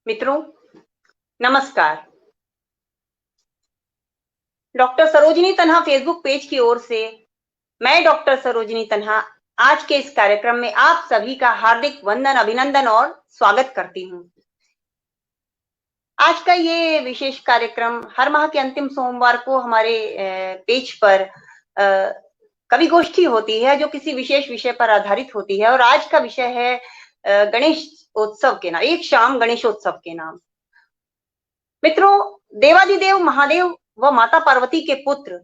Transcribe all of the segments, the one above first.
मित्रों, नमस्कार। डॉक्टर सरोजिनी तन्हा फेसबुक पेज की ओर से मैं डॉक्टर सरोजिनी तन्हा आज के इस कार्यक्रम में आप सभी का हार्दिक वंदन, अभिनंदन और स्वागत करती हूं। आज का ये विशेष कार्यक्रम हर माह के अंतिम सोमवार को हमारे पेज पर कवि गोष्ठी होती है जो किसी विशेष विषय पर आधारित होती है और आज का विषय है गणेश उत्सव के नाम, एक शाम गणेशोत्सव के नाम। मित्रों, देवादिदेव महादेव व माता पार्वती के पुत्र,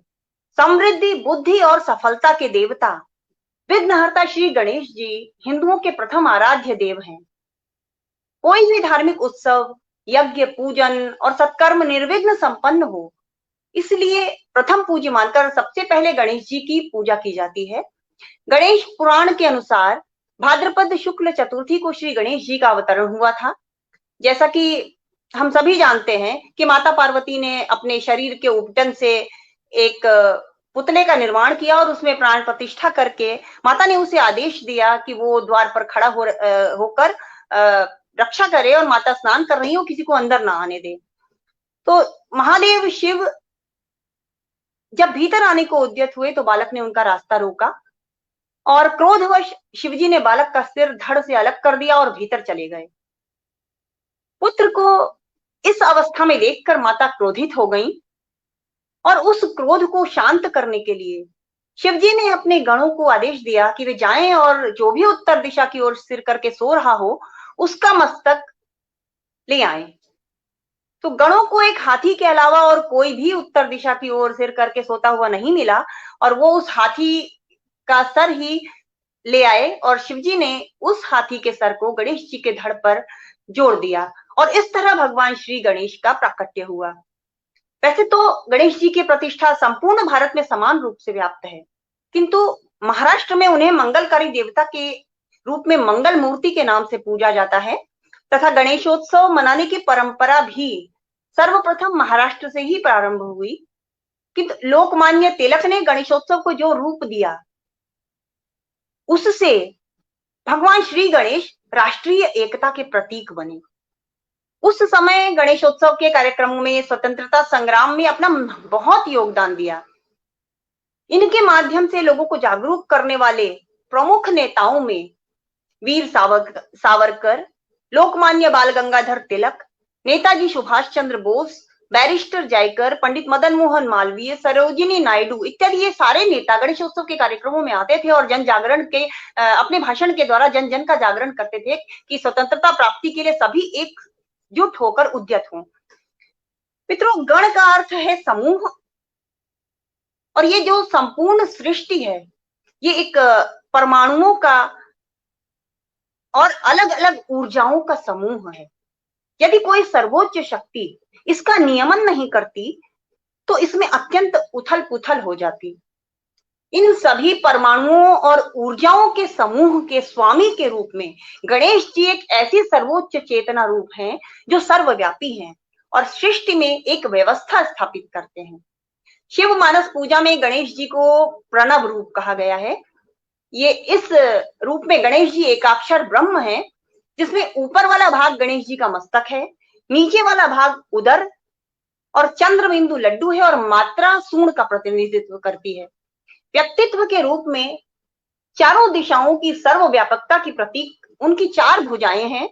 समृद्धि, बुद्धि और सफलता के देवता, विघ्नहर्ता श्री गणेश जी हिंदुओं के प्रथम आराध्य देव हैं। कोई भी धार्मिक उत्सव, यज्ञ, पूजन और सत्कर्म निर्विघ्न संपन्न हो, इसलिए प्रथम पूज्य मानकर सबसे पहले गणेश जी की पूजा की जाती है। गणेश पुराण के अनुसार भाद्रपद शुक्ल चतुर्थी को श्री गणेश जी का अवतरण हुआ था। जैसा कि हम सभी जानते हैं कि माता पार्वती ने अपने शरीर के उपटन से एक पुतले का निर्माण किया और उसमें प्राण प्रतिष्ठा करके माता ने उसे आदेश दिया कि वो द्वार पर खड़ा होकर रक्षा करे और माता स्नान कर रही हो, किसी को अंदर ना आने दे। तो महादेव शिव जब भीतर आने को उद्यत हुए तो बालक ने उनका रास्ता रोका और क्रोधवश शिवजी ने बालक का सिर धड़ से अलग कर दिया और भीतर चले गए। पुत्र को इस अवस्था में देखकर माता क्रोधित हो गईं और उस क्रोध को शांत करने के लिए शिवजी ने अपने गणों को आदेश दिया कि वे जाएं और जो भी उत्तर दिशा की ओर सिर करके सो रहा हो उसका मस्तक ले आएं। तो गणों को एक हाथी के अलावा और कोई भी उत्तर दिशा की ओर सिर करके सोता हुआ नहीं मिला और वो उस हाथी का सर ही ले आए और शिवजी ने उस हाथी के सर को गणेश जी के धड़ पर जोड़ दिया और इस तरह भगवान श्री गणेश का प्राकट्य हुआ। वैसे तो गणेश जी की प्रतिष्ठा संपूर्ण भारत में समान रूप से व्याप्त है, किंतु महाराष्ट्र में उन्हें मंगलकारी देवता के रूप में मंगल मूर्ति के नाम से पूजा जाता है तथा गणेशोत्सव मनाने की परंपरा भी सर्वप्रथम महाराष्ट्र से ही प्रारंभ हुई। किंतु लोकमान्य तिलक ने गणेशोत्सव को जो रूप दिया उससे भगवान श्री गणेश राष्ट्रीय एकता के प्रतीक बने। उस समय गणेशोत्सव के कार्यक्रमों में स्वतंत्रता संग्राम में अपना बहुत योगदान दिया। इनके माध्यम से लोगों को जागरूक करने वाले प्रमुख नेताओं में वीर सावरकर, लोकमान्य बाल गंगाधर तिलक, नेताजी सुभाष चंद्र बोस, बैरिस्टर जयकर, पंडित मदन मोहन मालवीय, सरोजिनी नायडू इत्यादि ये सारे नेता गणेशोत्सव के कार्यक्रमों में आते थे और जन जागरण के अपने भाषण के द्वारा जन जन का जागरण करते थे कि स्वतंत्रता प्राप्ति के लिए सभी एकजुट होकर उद्यत हों। मित्रों, गण का अर्थ है समूह और ये जो संपूर्ण सृष्टि है ये एक परमाणुओं का और अलग अलग ऊर्जाओं का समूह है। यदि कोई सर्वोच्च शक्ति इसका नियमन नहीं करती तो इसमें अत्यंत उथल पुथल हो जाती। इन सभी परमाणुओं और ऊर्जाओं के समूह के स्वामी के रूप में गणेश जी एक ऐसी सर्वोच्च चेतना रूप हैं जो सर्वव्यापी हैं और सृष्टि में एक व्यवस्था स्थापित करते हैं। शिव मानस पूजा में गणेश जी को प्रणव रूप कहा गया है। ये इस रूप में गणेश जी एकाक्षर ब्रह्म है जिसमें ऊपर वाला भाग गणेश जी का मस्तक है, नीचे वाला भाग उदर और चंद्र बिंदु लड्डू है और मात्रा सूंड का प्रतिनिधित्व करती है। व्यक्तित्व के रूप में चारों दिशाओं की सर्वव्यापकता की प्रतीक उनकी चार भुजाएं हैं।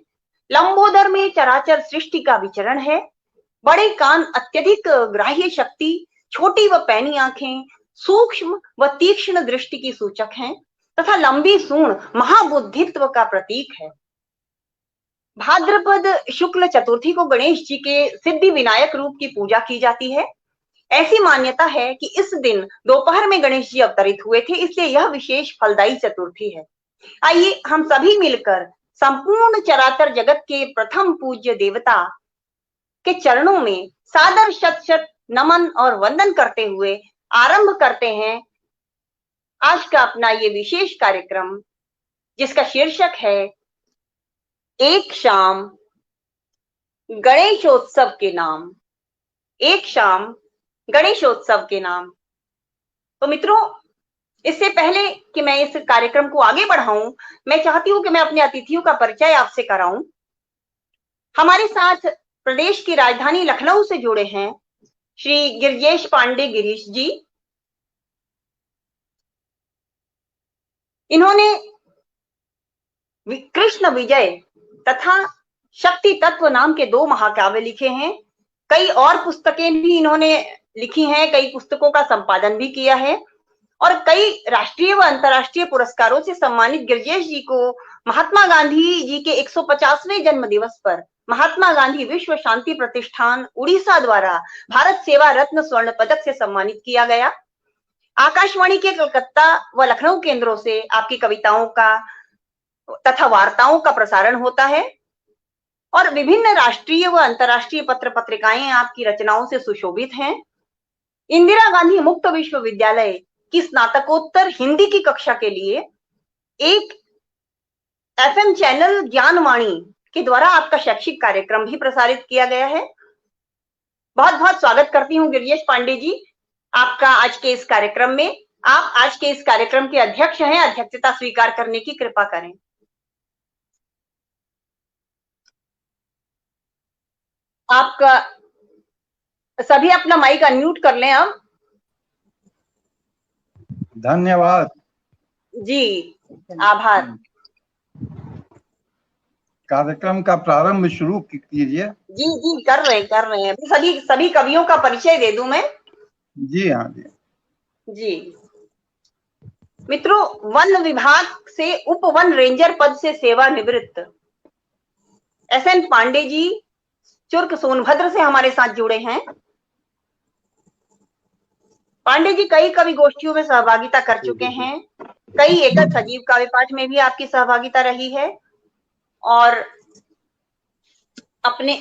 लंबोदर में चराचर सृष्टि का विचरण है। बड़े कान अत्यधिक ग्राह्य शक्ति, छोटी व पैनी आंखें सूक्ष्म व तीक्ष्ण दृष्टि की सूचक हैं तथा लंबी सूंड महाबुद्धित्व का प्रतीक है। भाद्रपद शुक्ल चतुर्थी को गणेश जी के सिद्धि विनायक रूप की पूजा की जाती है। ऐसी मान्यता है कि इस दिन दोपहर में गणेश जी अवतरित हुए थे, इसलिए यह विशेष फलदायी चतुर्थी है। आइए हम सभी मिलकर संपूर्ण चराचर जगत के प्रथम पूज्य देवता के चरणों में सादर शत शत नमन और वंदन करते हुए आरंभ करते हैं आज का अपना ये विशेष कार्यक्रम, जिसका शीर्षक है एक शाम गणेशोत्सव के नाम। एक शाम गणेशोत्सव के नाम। तो मित्रों, इससे पहले कि मैं इस कार्यक्रम को आगे बढ़ाऊं, मैं चाहती हूं कि मैं अपने अतिथियों का परिचय आपसे कराऊं। हमारे साथ प्रदेश की राजधानी लखनऊ से जुड़े हैं श्री गिरिजेश पांडे गिरीश जी। इन्होंने कृष्ण विजय तथा शक्ति तत्व नाम के 2 महाकाव्य लिखे हैं। कई और पुस्तकें भी इन्होंने लिखी हैं, कई पुस्तकों का संपादन भी किया है और कई राष्ट्रीय व अंतर्राष्ट्रीय पुरस्कारों से सम्मानित गिरिजेश जी को महात्मा गांधी जी के 150वें जन्म दिवस पर महात्मा गांधी विश्व शांति प्रतिष्ठान उड़ीसा द्वारा भारत सेवा रत्न स्वर्ण पदक से सम्मानित किया गया। आकाशवाणी के कलकत्ता व लखनऊ केंद्रों से आपकी कविताओं का तथा वार्ताओं का प्रसारण होता है और विभिन्न राष्ट्रीय व अंतर्राष्ट्रीय पत्र पत्रिकाएं आपकी रचनाओं से सुशोभित हैं। इंदिरा गांधी मुक्त विश्वविद्यालय की स्नातकोत्तर हिंदी की कक्षा के लिए एक एफएम चैनल ज्ञानवाणी के द्वारा आपका शैक्षिक कार्यक्रम भी प्रसारित किया गया है। बहुत बहुत स्वागत करती हूँ गिरिजेश पांडे जी आपका आज के इस कार्यक्रम में। आप आज के इस कार्यक्रम के अध्यक्ष हैं, अध्यक्षता स्वीकार करने की कृपा करें। आपका सभी अपना माइक अनम्यूट कर लें अब। धन्यवाद जी, आभार। कार्यक्रम का प्रारंभ शुरू कीजिए। जी जी कर रहे हैं। सभी कवियों का परिचय दे दूं मैं। जी हाँ जी मित्रों, वन विभाग से उप वन रेंजर पद से सेवानिवृत्त एसएन पांडे जी चुर्क सोनभद्र से हमारे साथ जुड़े हैं। पांडे जी कई कवि गोष्ठियों में सहभागिता कर चुके हैं, कई एकल सजीव काव्य पाठ में भी आपकी सहभागिता रही है और अपने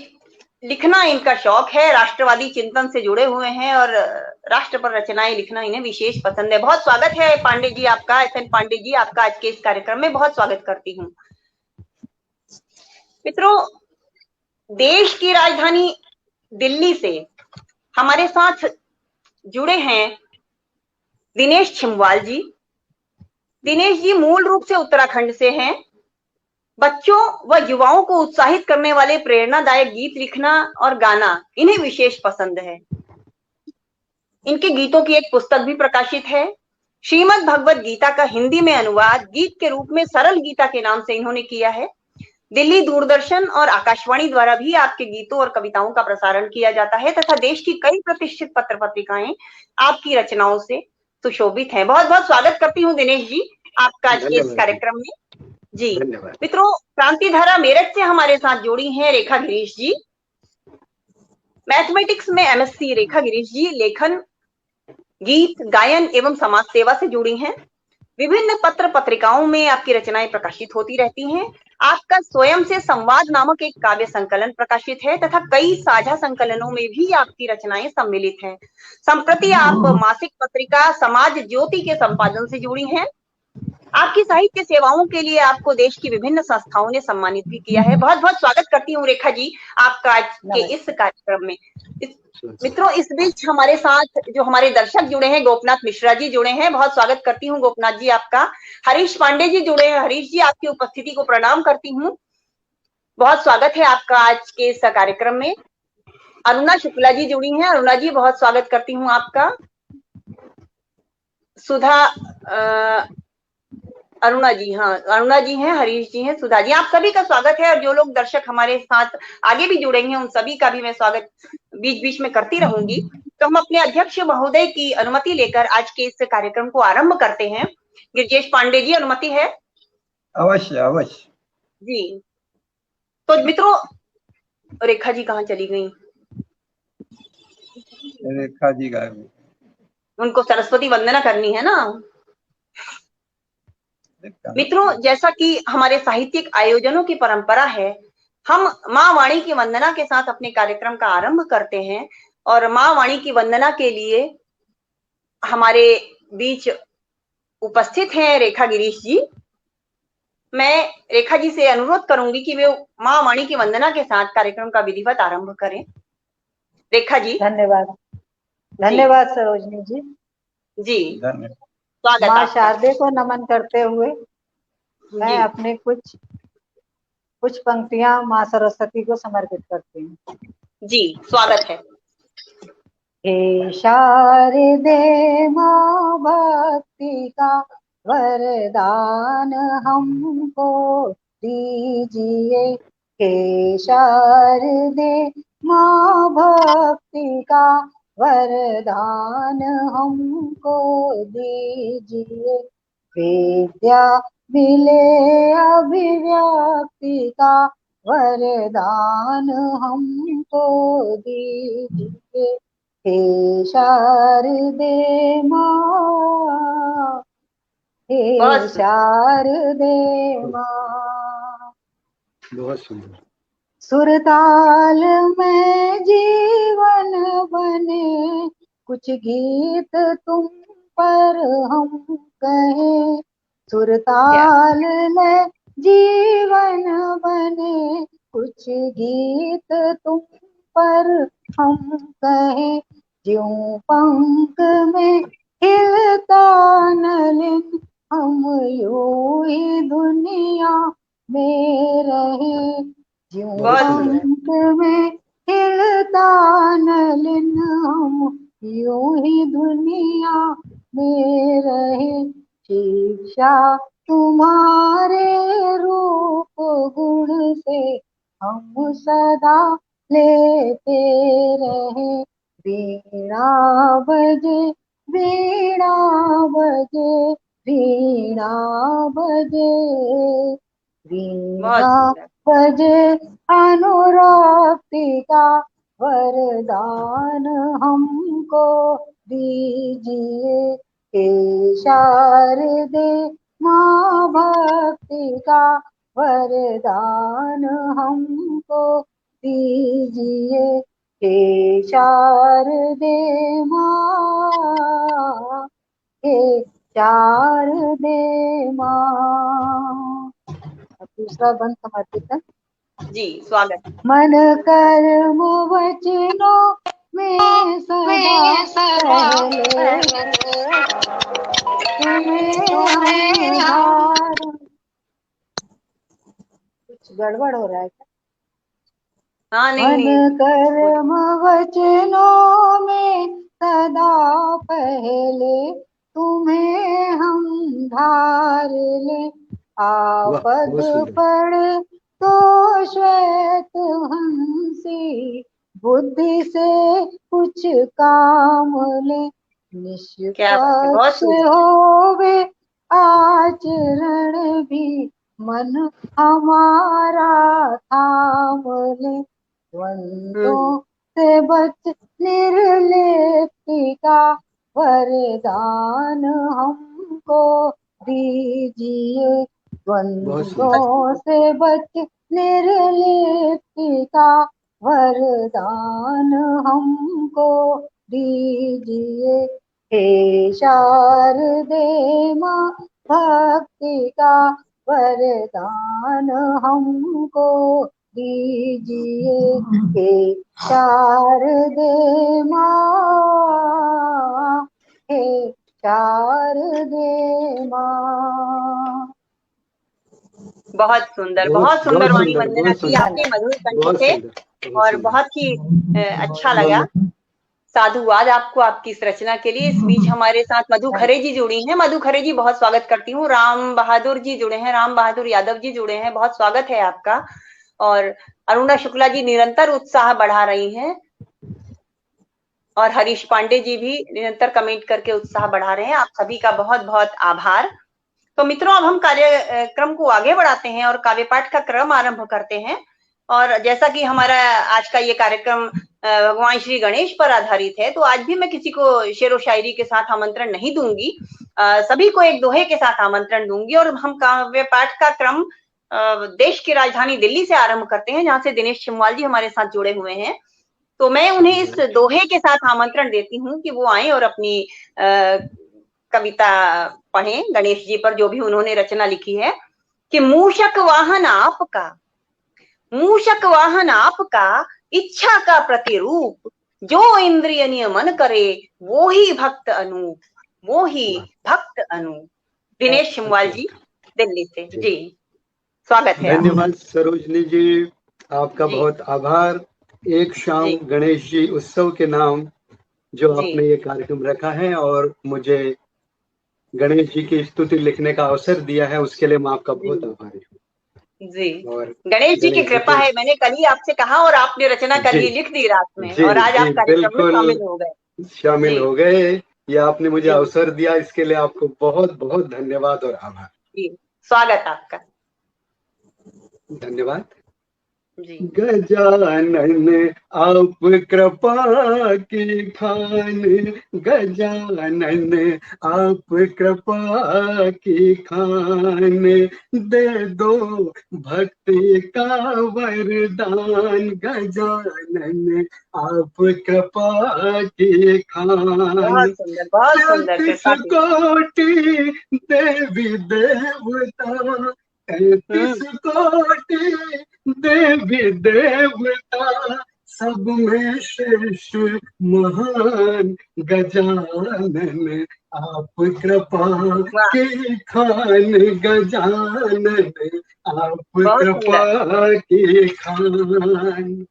लिखना इनका शौक है, राष्ट्रवादी चिंतन से जुड़े हुए हैं और राष्ट्र पर रचनाएं लिखना इन्हें विशेष पसंद है। बहुत स्वागत है पांडे जी आपका, एसएन पांडे जी आपका आज के इस कार्यक्रम में बहुत स्वागत करती हूँ। मित्रों, देश की राजधानी दिल्ली से हमारे साथ जुड़े हैं दिनेश छिमवाल जी। दिनेश जी मूल रूप से उत्तराखंड से हैं। बच्चों व युवाओं को उत्साहित करने वाले प्रेरणादायक गीत लिखना और गाना इन्हें विशेष पसंद है। इनके गीतों की एक पुस्तक भी प्रकाशित है। श्रीमद् भगवत गीता का हिंदी में अनुवाद गीत के रूप में सरल गीता के नाम से इन्होंने किया है। दिल्ली दूरदर्शन और आकाशवाणी द्वारा भी आपके गीतों और कविताओं का प्रसारण किया जाता है तथा देश की कई प्रतिष्ठित पत्र पत्रिकाएं आपकी रचनाओं से सुशोभित हैं। बहुत बहुत स्वागत करती हूँ दिनेश जी आपका आज के इस कार्यक्रम में। जी मित्रों, क्रांति धारा मेरठ से हमारे साथ जुड़ी हैं रेखा गिरीश जी। मैथमेटिक्स में एमएससी रेखा गिरीश जी लेखन, गीत, गायन एवं समाज सेवा से जुड़ी हैं। विभिन्न पत्र पत्रिकाओं में आपकी रचनाएं प्रकाशित होती रहती हैं। आपका स्वयं से संवाद नामक एक काव्य संकलन प्रकाशित है तथा कई साझा संकलनों में भी आपकी रचनाएं सम्मिलित हैं। संप्रति आप मासिक पत्रिका समाज ज्योति के संपादन से जुड़ी हैं। आपकी साहित्य सेवाओं के लिए आपको देश की विभिन्न संस्थाओं ने सम्मानित भी किया है। बहुत बहुत स्वागत करती हूँ रेखा जी आपका आज के इस कार्यक्रम में। मित्रों, इस बीच हमारे साथ जो हमारे दर्शक जुड़े हैं, गोपनाथ मिश्रा जी जुड़े हैं, बहुत स्वागत करती हूँ गोपनाथ जी आपका। हरीश पांडे जी जुड़े हैं, हरीश जी आपकी उपस्थिति को प्रणाम करती हूँ, बहुत स्वागत है आपका आज के इस कार्यक्रम में। अरुणा शुक्ला जी जुड़ी हैं, अरुणा जी बहुत स्वागत करती हूँ आपका। सुधा अरुणा जी, हाँ अरुणा जी हैं, हरीश जी हैं, सुधा जी, आप सभी का स्वागत है और जो लोग दर्शक हमारे साथ आगे भी जुड़ेंगे उन सभी का भी मैं स्वागत बीच बीच में करती रहूंगी। तो हम अपने अध्यक्ष महोदय की अनुमति लेकर आज के इस कार्यक्रम को आरंभ करते हैं। गिरिजेश पांडे जी, अनुमति है? अवश्य अवश्य जी। तो मित्रों, रेखा जी कहाँ चली गई? रेखा जी गायब, उनको सरस्वती वंदना करनी है ना। मित्रों, जैसा कि हमारे साहित्यिक आयोजनों की परंपरा है, हम माँ वाणी की वंदना के साथ अपने कार्यक्रम का आरंभ करते हैं और माँ वाणी की वंदना के लिए हमारे बीच उपस्थित हैं रेखा गिरीश जी। मैं रेखा जी से अनुरोध करूंगी कि वे माँ वाणी की वंदना के साथ कार्यक्रम का विधिवत आरंभ करें। रेखा जी। धन्यवाद, धन्यवाद सरोजनी जी। जी माँ शारदे को नमन करते हुए मैं अपने कुछ कुछ पंक्तियां माँ सरस्वती को समर्पित करती हूँ। जी, स्वागत है। हे शारदे माँ भक्ति का वरदान हमको दीजिए। हे शारदे माँ भक्ति का वरदान हमको दीजिए। विद्या मिले अभिव्यक्ति का वरदान हमको दीजिए। हे शारदे माँ, हे शारदे माँ। बहुत सुंदर। सुरताल में जीवन बने, कुछ गीत तुम पर हम कहें। सुरताल में जीवन बने, कुछ गीत तुम पर हम कहें। ज्यों पंख में खिलता नलिन, हम यूं ही दुनिया में रहे। ज्यों पंख में खिलता नलिन, हम यूं ही दुनिया में रहे। शिक्षा तुम्हारे रूप गुण से हम सदा लेते रहे। वीणा बजे, वीणा बजे, वीणा बजे, वीणा बजे अनुरक्ति का वरदान हमको दीजिए। हे शारदे माँ भक्ति का वरदान हमको दीजिए। हे शारदे माँ, हे शारदे माँ। दूसरा बंद समर्पित है। जी, स्वागत। मन कर्म वचनों में सदा पहले तुम्हें हम कुछ गड़बड़ हो रहा है क्या? हाँ, मन नहीं। कर्म वचनों में सदा पहले तुम्हें हम धार ले। आपद पड़े तो श्वेत हंसी, बुद्धि से कुछ काम ले। निष्पक्ष होवे आचरण भी, मन हमारा थाम ले। द्वंद्वों से बच निर्लिप्ति का वरदान हमको दीजिए। द्वंद्वों से बच निर्लिप्ति का वरदान हमको दीजिए। हे शारदे माँ भक्ति का वरदान हमको दीजिए। हे शारदे माँ, हे शारदे माँ। बहुत सुंदर वाणी वंदना की आपके मधुर कंठ से, और बहुत ही अच्छा लगा। साधुवाद आपको आपकी इस रचना के लिए। इस बीच हमारे साथ मधु खरे जी जुड़ी हैं। मधु खरे जी, बहुत स्वागत करती हूँ। राम बहादुर जी जुड़े हैं, राम बहादुर यादव जी जुड़े हैं, बहुत स्वागत है आपका। और अरुणा शुक्ला जी निरंतर उत्साह बढ़ा रही हैं, और हरीश पांडे जी भी निरंतर कमेंट करके उत्साह बढ़ा रहे हैं। आप सभी का बहुत बहुत आभार। तो मित्रों, अब हम कार्यक्रम को आगे बढ़ाते हैं और काव्य पाठ का क्रम आरंभ करते हैं। और जैसा कि हमारा आज का ये कार्यक्रम भगवान श्री गणेश पर आधारित है, तो आज भी मैं किसी को शेरो शायरी के साथ आमंत्रण नहीं दूंगी, सभी को एक दोहे के साथ आमंत्रण दूंगी। और हम काव्य पाठ का क्रम देश की राजधानी दिल्ली से आरंभ करते हैं, जहां से दिनेश छिमवाल जी हमारे साथ जुड़े हुए हैं। तो मैं उन्हें इस दोहे के साथ आमंत्रण देती हूँ कि वो आए और अपनी कविता पढ़ें गणेश जी पर, जो भी उन्होंने रचना लिखी है। कि मूषक वाहन आपका, मूषक वाहन आपका, इच्छा का प्रतिरूप, जो इंद्रिय नियमन करे वो ही भक्त अनूप, वो ही भक्त अनूप। दिनेश छिमवाल जी, दिल्ली से। जी, स्वागत है आपका। धन्यवाद सरोजनी जी, आपका जी। बहुत आभार। एक शाम जी। गणेश जी उत्सव के नाम जो जी। आपने ये कार्यक्रम रखा है और मुझे गणेश जी की स्तुति लिखने का अवसर दिया है, उसके लिए मैं आपका बहुत आभारी हूँ। जी, और गणेश जी की कृपा है, मैंने कल ही आपसे कहा और आपने रचना कल ही लिख दी रात में, जी और आज आप जी कार्यक्रम में बिल्कुल शामिल हो गए। शामिल जी। हो गए। ये आपने मुझे जी। अवसर दिया, इसके लिए आपको बहुत बहुत धन्यवाद और आभार। जी, स्वागत आपका। धन्यवाद। जी। गजानन आप कृपा की खान, गजानन आप कृपा की खान, दे दो भक्ति का वरदान, गजानन आप कृपा की खान। बहुत सुंदर, कृपा 33 की। कोटि देवी देवता, 33 कोटि देवी देवता, सब में श्रेष्ठ महान, गजानन आप कृपा वाह, की खान, गजानन आप बहुत कृपा की खान।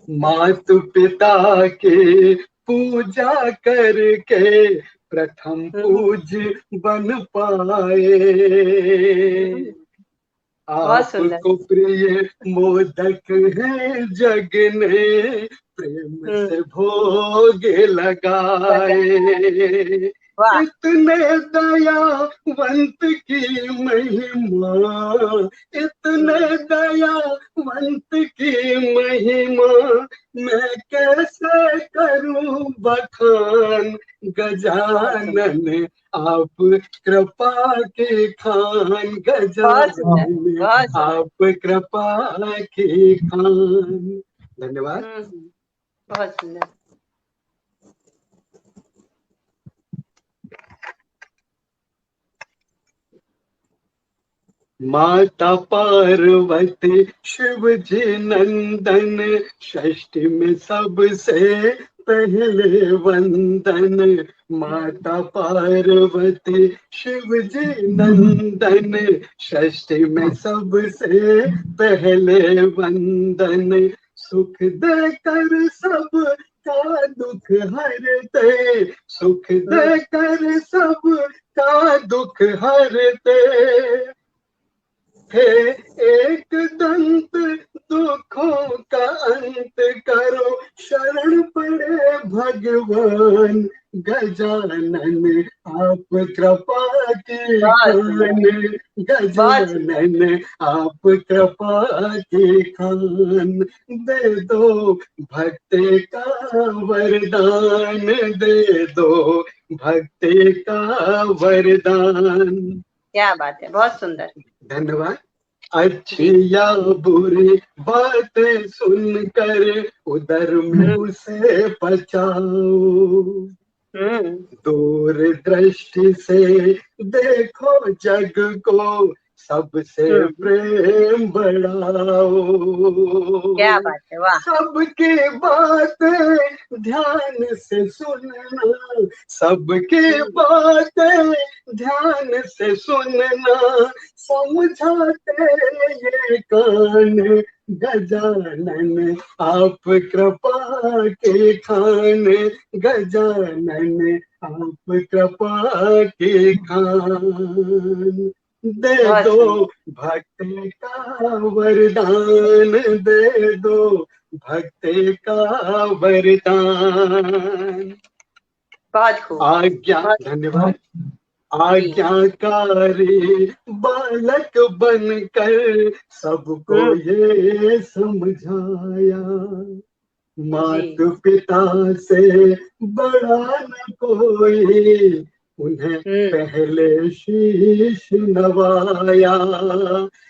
मातु पिता के पूजा करके प्रथम पूज बन पाए, बहुत सुंदर। आपको प्रिय मोदक है जग ने, प्रेम से भोग लगाए। वाह, इतने दयावंत की महिमा, इतने दयावंत की महिमा, मैं कैसे करूं बखान, गजानन आप कृपा के खान, गजानन आप कृपा के खान। धन्यवाद। बहुत सुंदर। माता पार्वती शिव जी नंदन, षष्ठी में सबसे पहले वंदन, माता पार्वती शिव जी नंदन, षष्ठी में सबसे पहले वंदन, सुख देकर सब का दुख हरते, सुख देकर सब का दुख हरते, हे एक दंत दुखों का अंत करो, शरण पड़े भगवान, गजानन आप कृपा की खान, गजानन आप कृपा की खान, दे दो भक्ति का वरदान, दे दो भक्ति का वरदान। क्या बात है, बहुत सुंदर। धन्यवाद। अच्छी या बुरी बातें सुनकर उधर में उसे बचाओ, दूर दृष्टि से देखो जग को, सबसे प्रेम बढ़ाओ, क्या बात है, वाह। सबकी बातें ध्यान से सुनना, सबकी बातें ध्यान से सुनना, समझाते ये कान, गजानन आप कृपा के खान, गजानन आप कृपा के खान, दे दो भक्ति का वरदान, दे दो भक्ति का वरदान। बहुत खूब। आज्ञा, धन्यवाद। आज्ञाकारी बालक बनकर सबको ये समझाया, माता पिता से बड़ा न कोई, उन्हें पहले शीश नवाया,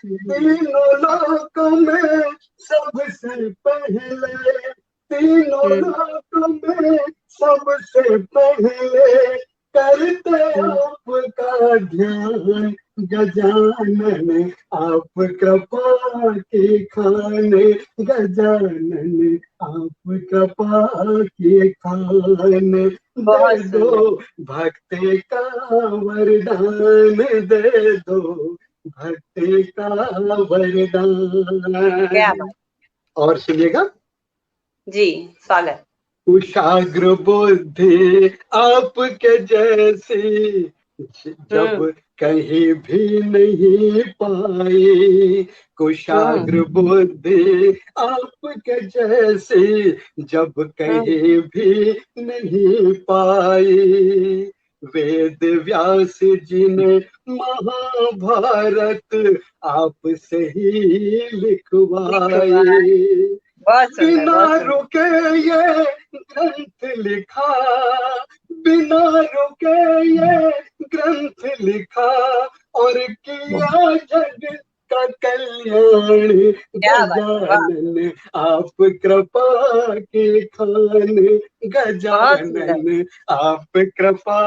तीनों लोकों में सबसे पहले, तीनों लोकों में सबसे पहले, करते आपका ध्यान, गजानन आप कृपा के खान, गजानन आप कृपा के खान, दे दो भक्ति का वरदान, दे दो भक्ति का वरदान। क्या बात। और सुनिएगा, जी स्वागत। कुशाग्र बुद्धि आपके जैसी जब कहीं भी नहीं पाई, कुशाग्र बुद्धि आपके जैसी जब कहीं भी नहीं पाई। वेद व्यास जी ने महाभारत आपसे ही लिखवाई। बहुत सुंदर, बिना बहुत सुंदर। रुके ये ग्रंथ लिखा, बिना रुके ये ग्रंथ लिखा और किया जग का कल्याण। क्या बात, वाह। गजानन आप कृपा के खान, बहुत सुंदर। गजानन आप कृपा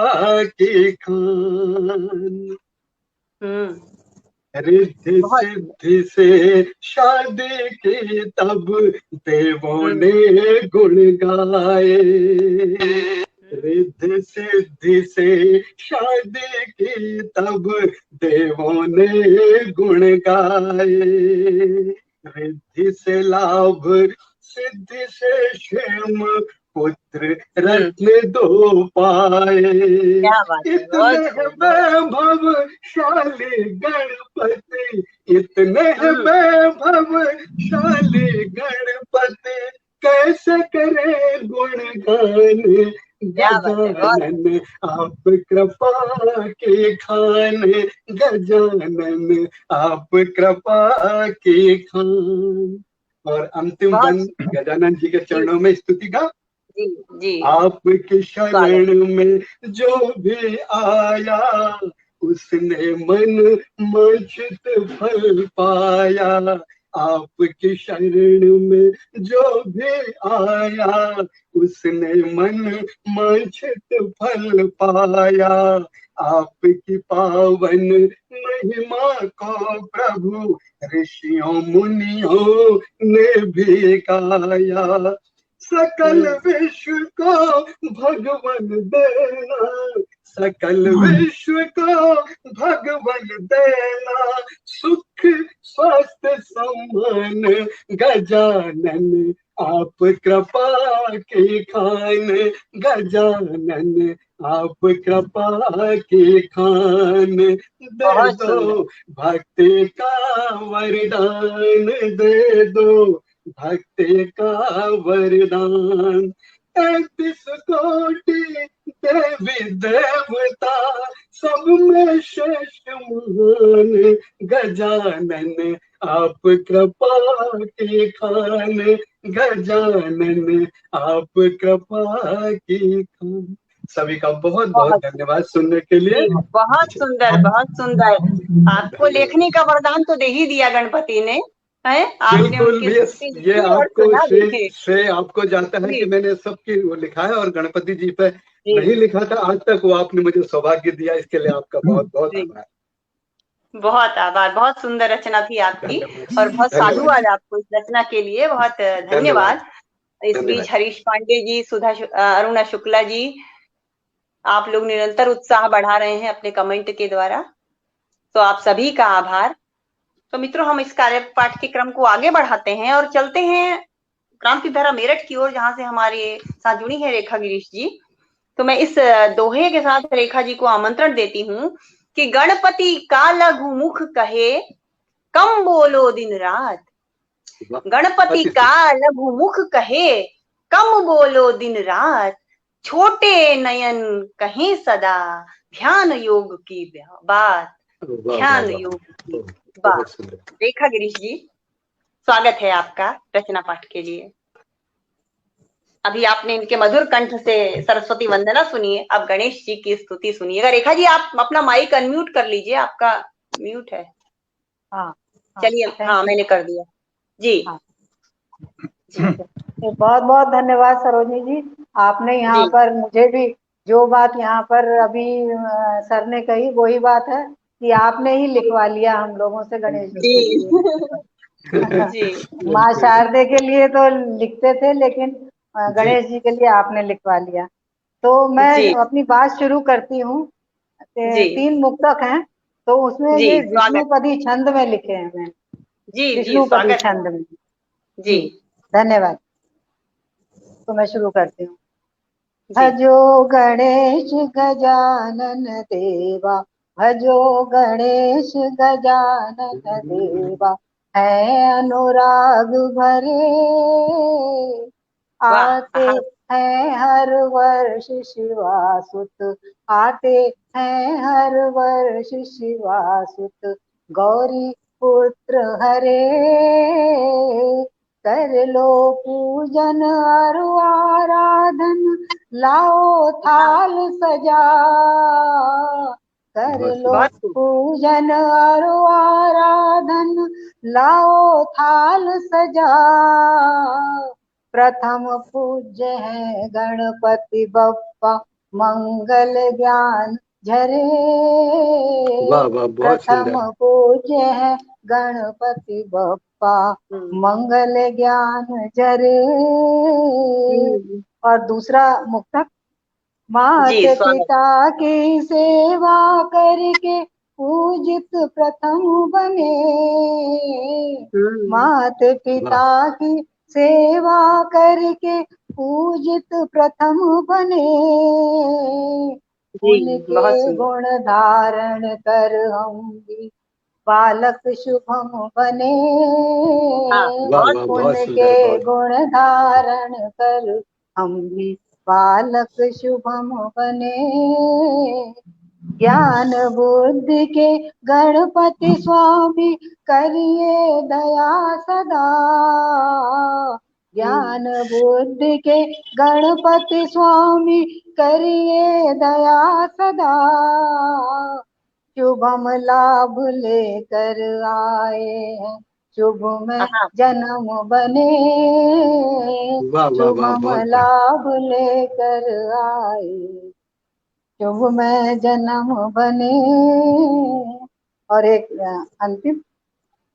के खान। रिद्धि बहुत सिद्धि से शादी की तब देवों ने गुण गाए। रिद्धि सिद्धि से शादी की तब देवों ने गुण गाए। रिद्धि से लाभ, सिद्धि से क्षेम, पुत्र रत्न दो पाए। क्या बात है, इतने बहुत वैभवशाली गणपति, इतने वैभवशाली गणपति, कैसे करे गुणगान। क्या बात है, बहुत गजानन आप कृपा के खान, गजानन आप कृपा के खान। और अंतिम बहुत बंद गजानन जी के चरणों में स्तुति का। जी जी आपकी स्वागत। शरण में जो भी आया, उसने मन वांछित फल पाया। आपकी शरण में जो भी आया, उसने मन वांछित फल पाया। आपकी पावन महिमा को प्रभु ऋषियों मुनियों ने भी गाया। सकल विश्व को भगवान देना, सकल विश्व को भगवान देना, सुख स्वास्थ्य सम्मान। गजानन आप कृपा के खान, गजानन आप कृपा के खान। दे बहुत दो सुंदर। भक्ति का वरदान, दे दो भक्ति का वरदान। 33 कोटि देवी देवता, सब में श्रेष्ठ महान। गजानन आप कृपा के खान, गजानन आप कृपा के खान। सभी का बहुत बहुत धन्यवाद सुनने के लिए। बहुत सुंदर, बहुत सुंदर। आपको लेखनी का वरदान तो दे ही दिया गणपति ने, है? आपने बिल्कुल, उनकी स्तुति ये लिखी और आपको सुना भी। श्रेय आपको जाता है जी। कि मैंने सबकी वो लिखा है और गणपति जी पे जी। नहीं लिखा था आज तक, वो आपने मुझे सौभाग्य दिया, इसके लिए आपका बहुत बहुत जी। आभार। बहुत आभार। बहुत सुंदर रचना थी आपकी धन्यवाद। और बहुत साधुवाद आपको इस रचना के लिए। बहुत धन्यवाद। इस धन्यवाद। बीच हरीश पांडे जी, अरुणा शुक्ला जी, आप लोग निरंतर उत्साह बढ़ा रहे हैं अपने कमेंट के द्वारा, तो आप सभी का आभार। तो मित्रों, हम इस कार्य पाठ्यक्रम को आगे बढ़ाते हैं और चलते हैं क्रांति धारा मेरठ की ओर, जहां से हमारे साथ जुड़ी है रेखा गिरीश जी। तो मैं इस दोहे के साथ रेखा जी को आमंत्रण देती हूँ कि गणपति का लघु मुख कहे, कम बोलो दिन रात। गणपति का लघु मुख कहे, कम बोलो दिन रात। छोटे नयन कहीं सदा, ध्यान योग की बात, ध्यान योग की बात। रेखा गिरीश जी, स्वागत है आपका रचना पाठ के लिए। अभी आपने इनके मधुर कंठ से सरस्वती वंदना सुनिए, अब गणेश जी की स्तुति सुनिएगा। रेखा जी, आप अपना माइक अनम्यूट कर लीजिए, आपका म्यूट है। हाँ, चलिए, हाँ मैंने कर दिया जी। हाँ। बहुत बहुत धन्यवाद सरोजनी जी। आपने यहाँ जी। पर मुझे भी जो बात यहाँ पर अभी सर ने कही वही बात है कि आपने ही लिखवा लिया हम लोगों से गणेश जी के लिए। जी। माँ शारदे के लिए तो लिखते थे, लेकिन गणेश जी के लिए आपने लिखवा लिया। तो मैं जी। अपनी बात शुरू करती हूँ। जी। 3 मुक्तक हैं। तो उसमें जी ये स्वागत। विष्णुपदी छंद में लिखे हैं मैंने, जी जी विष्णुपदी स्वागत। छंद में। जी धन्यवाद। तो मैं शुरू करती हूँ। जी भजो गणेश गजानन देवा, भजो गणेश गजानन देवा, है अनुराग भरे, वाह। आते हैं हर वर्ष शिवासुत, आते हैं हर वर्ष शिवासुत, गौरी पुत्र हरे, कर लो पूजन और आराधन, लाओ थाल सजा, कर बहुत लो बहुत खूब। पूजन और आराधन, लाओ थाल सजा, प्रथम पूज्य है गणपति बप्पा, मंगल ज्ञान झरे, वाह वाह, बहुत प्रथम सुंदर। पूज्य है गणपति बप्पा, मंगल ज्ञान झरे। और दूसरा मुक्तक, मात जी स्वागत। पिता की सेवा करके पूजित प्रथम बने, मात पिता वाह की सेवा करके पूजित प्रथम बने, जी उनके बहुत सुंदर। गुण धारण कर हम भी बालक शुभम बने, हाँ वाह बहुत वाह, खूब। बहुत सुंदर, उनके बहुत। गुण धारण कर हम भी बालक शुभम बने, ज्ञान बुद्धि के गणपति स्वामी करिए दया सदा, ज्ञान बुद्धि के गणपति स्वामी करिए दया सदा, शुभम लाभ लेकर आए हैं, शुभ में हाँ जन्म बने, वाह वाह वाह, शुभम बहुत बढ़िया। लाभ लेकर आए, शुभ में जन्म बने। और एक अंतिम, जी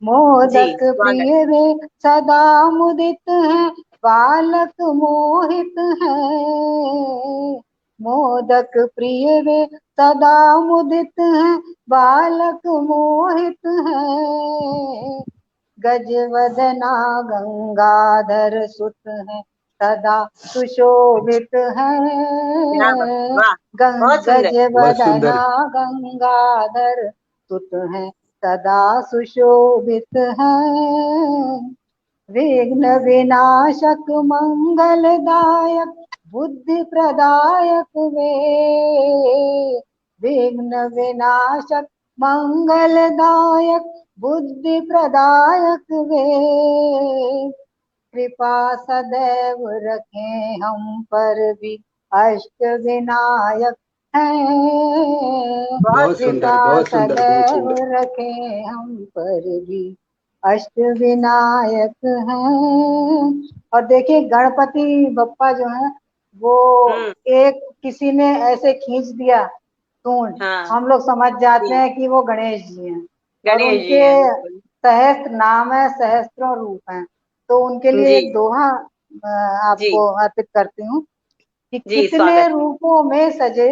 मोदक स्वागत। प्रिय वे सदा मुदित हैं, बालक मोहित हैं, मोदक प्रिय वे सदा मुदित हैं, बालक मोहित हैं, गजवदना गंगाधर सुत हैं, सदा सुशोभित क्या बात। हैं, वाह बहुत सुंदर। बहुत गजवदना सुंदर। गंगाधर सुत हैं, सदा सुशोभित हैं, विघ्न विनाशक मंगलदायक बुद्धि प्रदायक वे, विघ्न विनाशक मंगलदायक बुद्धि प्रदायक वे, कृपा सदैव रखें हम पर भी अष्ट विनायक हैं, बहुत बहुत सुंदर। कृपा सुंदर, बहुत सुंदर, बहुत सदैव सुंदर। रखें हम पर भी अष्ट विनायक हैं। और देखिए गणपति बप्पा जो है वो एक किसी ने ऐसे खींच दिया टून, हाँ हम लोग समझ जाते जी हैं कि वो गणेश जी हैं, और गणेश जी उनके हैं बिल्कुल। सहस्त्र नाम है, सहस्त्रों रूप हैं। तो उनके लिए जी एक दोहा जी आपको अर्पित करती हूँ कि जी कितने स्वागत। रूपों में सजे,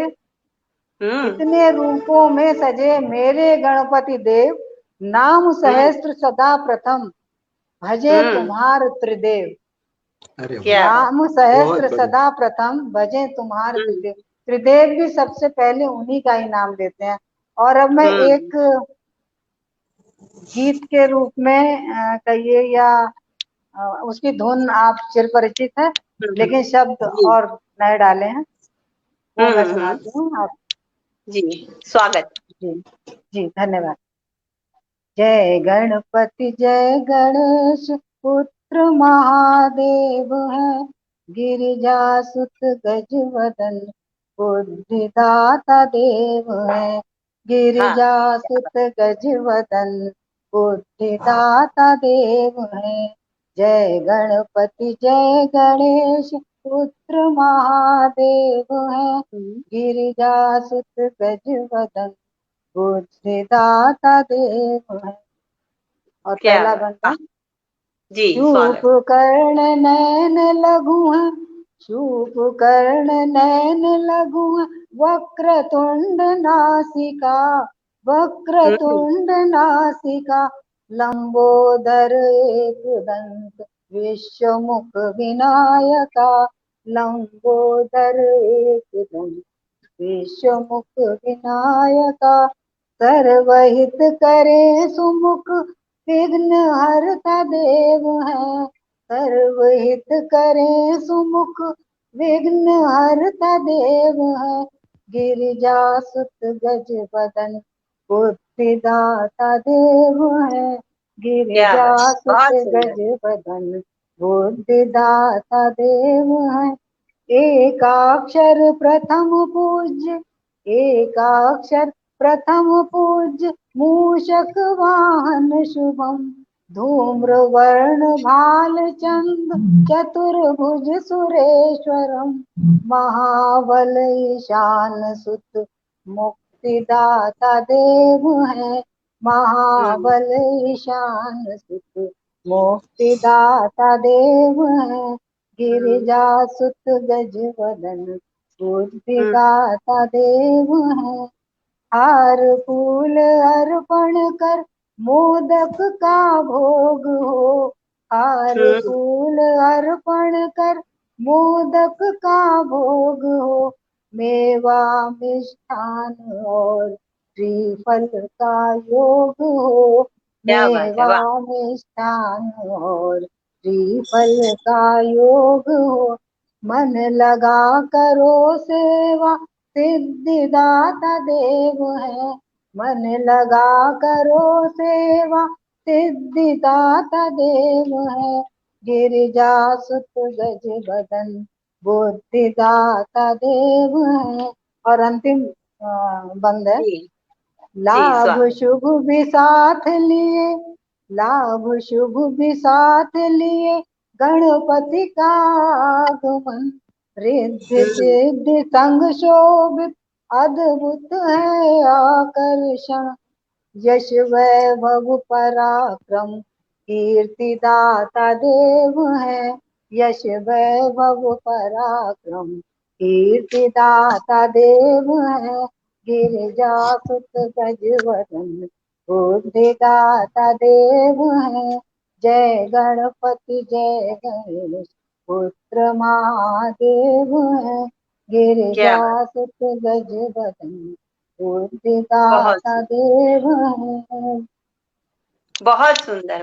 कितने रूपों में सजे मेरे गणपति देव, नाम हम्म सहस्त्र सदा प्रथम, भजे हम्म तुम्हार त्रिदेव, अरे वाह, क्या बात। नाम बहुत सहस्त्र बढ़िया। सदा प्रथम, भजे तुम्हार हम्म त्रिदेव, त्रिदेव भी सबसे पहले उन्हीं का ही नाम देते हैं। और अब मैं हम्म एक गीत के रूप में कहिए या उसकी धुन आप चिर परिचित है, हम्म, लेकिन शब्द जी और नए डाले हैं, वो मैं हम्म। सुनाती हूँ आप। जी स्वागत। जी जी धन्यवाद। जय गणपति जय गणेश पुत्र महादेव है, गिरिजा सुत गजवदन बुद्धिदाता देव है, हाँ गिरिजा क्या बात। सुत गजवदन बुद्धिदाता देव है, जय गणपति जय गणेश पुत्र महादेव है, हम्म, गिरिजा सुत गजवदन बुद्धिदाता देव है। और क्या पहला बात। बंदा, जी चूप स्वागत। कर्ण नैन लघु है, चूप कर्ण नैन लघु है, वक्र तुंड नासिका, वक्रतुंड नासिका लंबोदर एकदंत विश्वमुख विनायका लंबोदर एकदंत विश्वमुख विनायका सर्वहित करे सुमुख विघ्न हरता देव है सर्वहित करे सुमुख विघ्न हरता देव है गिरिजा सुत गज बदन बुद्धिदाता देव है गिरिजा सुत गज बदन बुद्धिदाता देव है एकाक्षर प्रथम पूज्य एकाक्षर प्रथम पूज्य मूषक वाहन शुभम धूम्र वर्ण भाल चंद चतुर्भुज सुरेश्वरम महाबल ईशान सुत मुक्तिदाता देव है महाबल ईशान सुत मुक्तिदाता देव है गिरिजा सुत गज वदन बुद्धिदाता देव है हार फूल अर्पण कर मोदक का भोग हो हार फूल अर्पण कर मोदक का भोग हो मेवा मिष्ठान और श्रीफल का योग हो मेवा मिष्ठान और श्रीफल का योग हो मन लगा करो सेवा सिद्धिदाता देव है मन लगा करो सेवा सिद्धिदाता देव है गिरिजा सुत गज बदन बुद्धिदाता देव है और अंतिम बंद है लाभ शुभ भी साथ लिए लाभ शुभ भी साथ लिए गणपति का आगमन रिद्धि सिद्धि संग शोभित अद्भुत है आकर्षण यश वैभव पराक्रम कीर्तिदाता देव है यश वैभव पराक्रम कीर्तिदाता देव है गिरिजा सुत गज वदन बुद्धिदाता देव है जय गणपति जय गणेश पुत्र महादेव है गिरिजा सुत गज वदन बुद्धिदाता देव है। बहुत सुंदर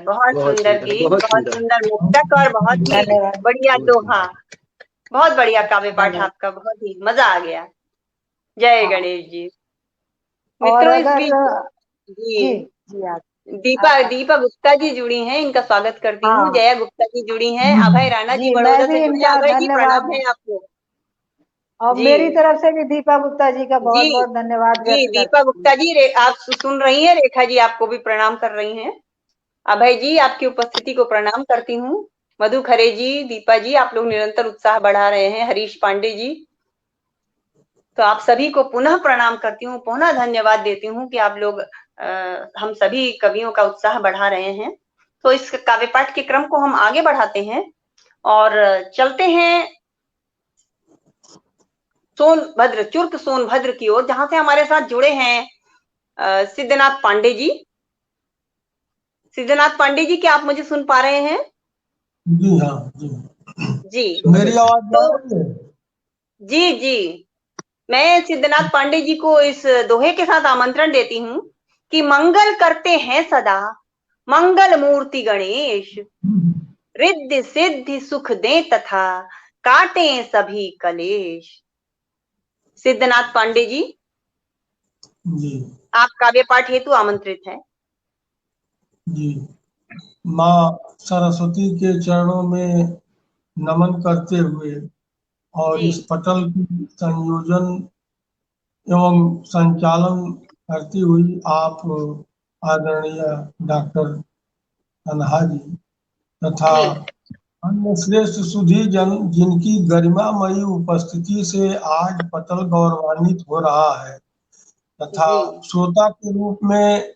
गीत बहुत सुंदर मुक्तक और बहुत ही बढ़िया दोहा बहुत बढ़िया काव्य पाठ आपका बहुत ही मजा आ गया। जय गणेश जी। मित्रों इस बीच दीपा गुप्ता जी जुड़ी हैं, इनका स्वागत करती हूँ। जया गुप्ता जी जुड़ी हैं, अभय राणा जी बड़ौदा से जुड़ी। अभय जी प्रणाम है आपको और मेरी तरफ से भी दीपा गुप्ता जी का बहुत बहुत धन्यवाद। जी दीपा गुप्ता जी आप सुन रही हैं, रेखा जी आपको भी प्रणाम कर रही हैं। अभय जी आपकी उपस्थिति को प्रणाम करती हूँ। मधु खरे जी, दीपा जी आप लोग निरंतर उत्साह बढ़ा रहे हैं। हरीश पांडे जी, तो आप सभी को पुनः प्रणाम करती हूँ, पुनः धन्यवाद देती हूँ कि आप लोग हम सभी कवियों का उत्साह बढ़ा रहे हैं। तो इस काव्य पाठ के क्रम को हम आगे बढ़ाते हैं और चलते हैं चुर्क सोनभद्र की ओर, जहां से हमारे साथ जुड़े हैं सिद्धनाथ पांडे जी। सिद्धनाथ पांडे जी, क्या आप मुझे सुन पा रहे हैं? जी हाँ जी मेरी आवाज जी मैं सिद्धनाथ पांडे जी को इस दोहे के साथ आमंत्रण देती हूँ कि मंगल करते हैं सदा मंगल मूर्ति गणेश, रिद्धि सिद्धि सुख दें तथा काटें सभी कलेश। सिद्धनाथ पांडे जी आप काव्य पाठ हेतु आमंत्रित हैं। जी, माँ सरस्वती के चरणों में नमन करते हुए और इस पटल की संयोजन एवं संचालन करती हुई आप आदरणीय डॉक्टर अनहा जी तथा अन्य श्रेष्ठ सुधी जन जिनकी गरिमामयी उपस्थिति से आज पटल गौरवान्वित हो रहा है, तथा श्रोता के रूप में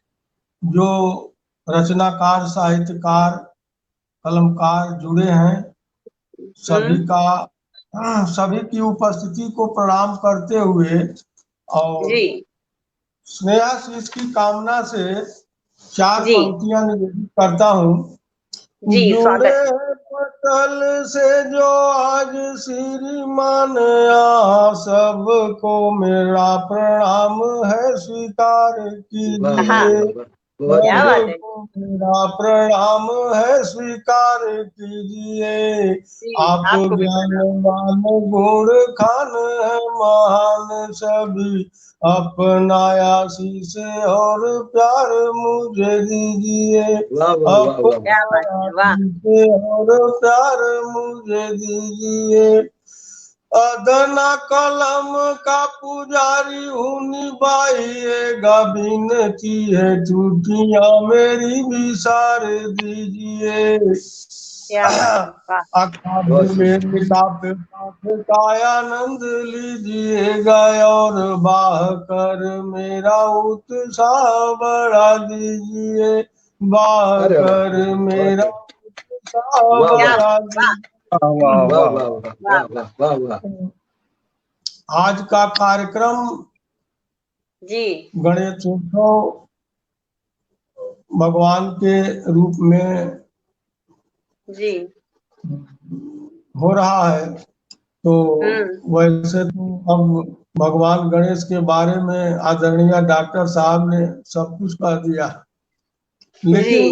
जो रचनाकार, साहित्यकार, कलमकार जुड़े हैं, सभी की उपस्थिति को प्रणाम करते हुए और स्नेहाशीष की कामना से 4 जी। पंक्तियां निवेदित करता हूँ। जी, जुड़े स्वागत। हैं पटल से जो आज श्रीमान यहाँ, सबको मेरा प्रणाम है स्वीकार वाह कीजिए। वाह वाह वाह, बहुत क्या सुंदर। बात है। सबको मेरा प्रणाम है स्वीकार कीजिए। जी, आप आपको भी प्रणाम। ज्ञानवान गुण खान है महान, सभी अपना आशीष और प्यार मुझे दीजिए। वाह वाह वाह वाह वाह। क्या बात है, वाह। और प्यार मुझे दीजिए। अदना कलम का पुजारी हूँ, निभाइएगा विनती है, छुट्टियां मेरी भी सार दीजिए। क्या बात है, वाह। अखाड़ बहुत में सुंदर। किताब पाठ का आनंद लीजिएगा, और बाह कर मेरा उत्साह बढ़ा दीजिए। बाह अरे वाह, कर बहुत मेरा है। उत्साह वाह क्या वाह बढ़ा बात, वाह। दीजिए। वाह वाह वाह वाह। वाह वाह वाह, वाह वाह वाह वाह। आज का कार्यक्रम जी। गणेशोत्सव भगवान के रूप में जी। हो रहा है। तो हम्म। वैसे तो अब भगवान गणेश के बारे में आदरणीय डॉक्टर साहब ने सब कुछ कह दिया, जी। लेकिन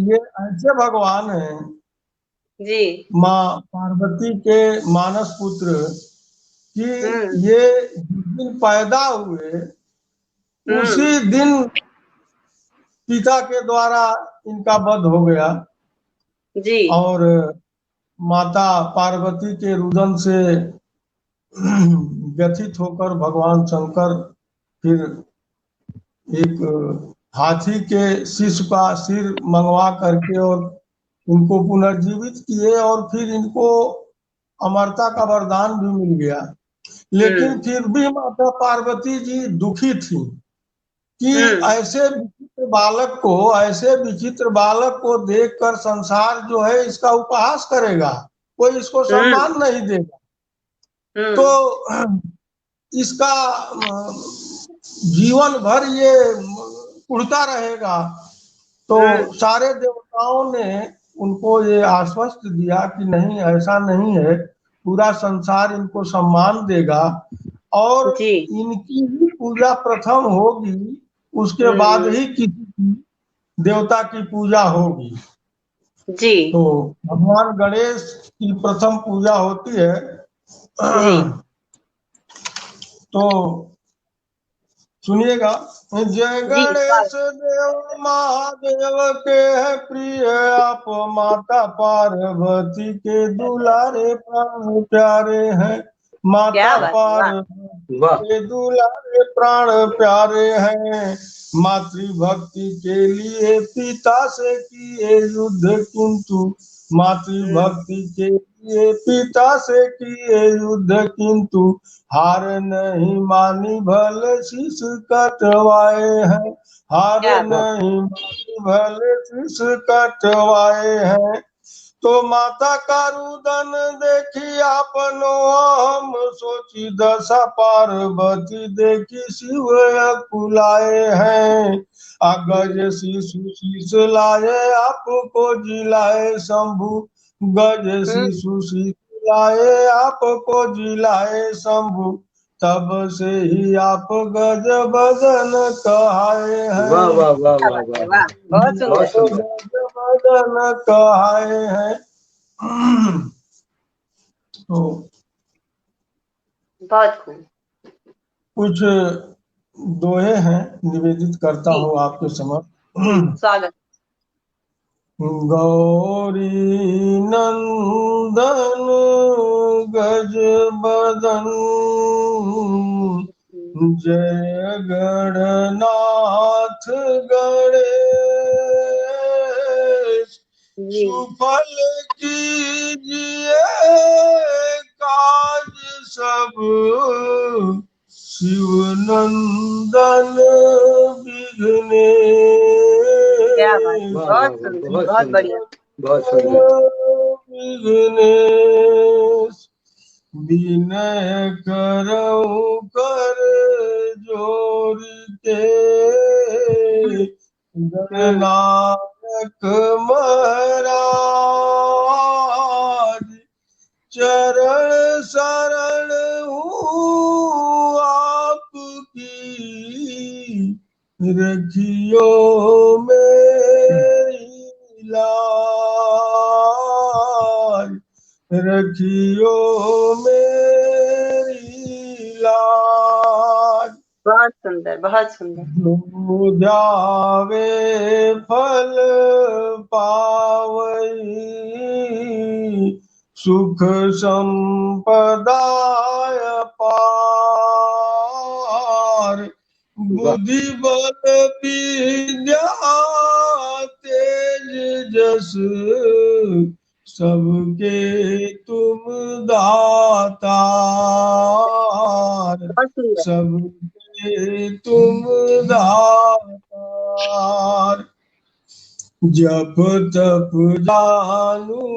ये ऐसे भगवान हैं, जी। माँ पार्वती के मानस पुत्र, कि हम्म। ये जिस दिन पैदा हुए हम्म। उसी दिन पिता के द्वारा इनका वध हो गया, जी। और माता पार्वती के रुदन से व्यथित होकर भगवान शंकर फिर एक हाथी के शिशु का सिर मंगवा करके और उनको पुनर्जीवित किए, और फिर इनको अमरता का वरदान भी मिल गया। लेकिन फिर भी माता पार्वती जी दुखी थी कि हम्म। ऐसे विचित्र बालक को देखकर संसार जो है इसका उपहास करेगा, कोई इसको हम्म। सम्मान नहीं देगा। तो हम्म। इसका जीवन भर ये उड़ता रहेगा। तो हम्म। सारे देवताओं ने उनको ये आश्वस्त दिया कि नहीं, ऐसा नहीं है, पूरा संसार इनको सम्मान देगा, और जी। इनकी ही पूजा प्रथम होगी, उसके बाद हम्म। ही किसी देवता की पूजा होगी। जी। तो भगवान गणेश की प्रथम पूजा होती है। जी। तो सुनिएगा। जय जी, गणेश देव महादेव के है प्रिय, आप माता पार्वती के दुलारे प्राण प्यारे हैं। क्या माता बात है, वाह। पार्वती वाह के दुलारे प्राण प्यारे हैं। मातृभक्ति के लिए पिता से किए युद्ध, किंतु मातृभक्ति के लिए पिता से किए युद्ध, किंतु हार नहीं मानी, भले शीश कटवाए हैं। हार क्या बात। नहीं मानी, भले शीश कटवाए हैं। तो माता का रुदन देखी आपनो, हम सोची दशा पार्वती देखी शिव कुलाए हैं। गज शिशु शीश लाए आपको जिलाए शंभु, गज हम्म। शिशु शीश लाए आपको जिलाए शंभु, तब से ही आप गज बदन कहाए वाह हैं। वाह वाह क्या वाह बात है, वाह वाह। वाह, बहुत बहुत सुंदर। सुंदर। गज बदन कहाए हैं। तो बहुत खूब। कुछ दोहे हैं, निवेदित करता जी। हूँ आपके जी, समक्ष। स्वागत। गौरी नंदन गज बदन, जय गणनाथ गणेश, जी। सुफल कीजिए काज सब, शिव नंदन क्या बात है, विघ्नेश। वाह वाह बहुत वाह, सुंदर, बहुत बहुत सुंदर, बढ़िया। बहुत सुंदर। विघ्नेश, विनय करऊं कर जोरी के गणनायक महाराज, चरण शरण हूँ आपकी, रखियो मेरी लाज, रखियो मेरी लाज। बहुत सुंदर, बहुत सुंदर। जो जावे फल पावई, सुख संपदाय पार, बुद्धि बल विद्या तेज जस, सबके तुम दातार, बहुत सुंदर। सबके तुम दातार। जप तप जानू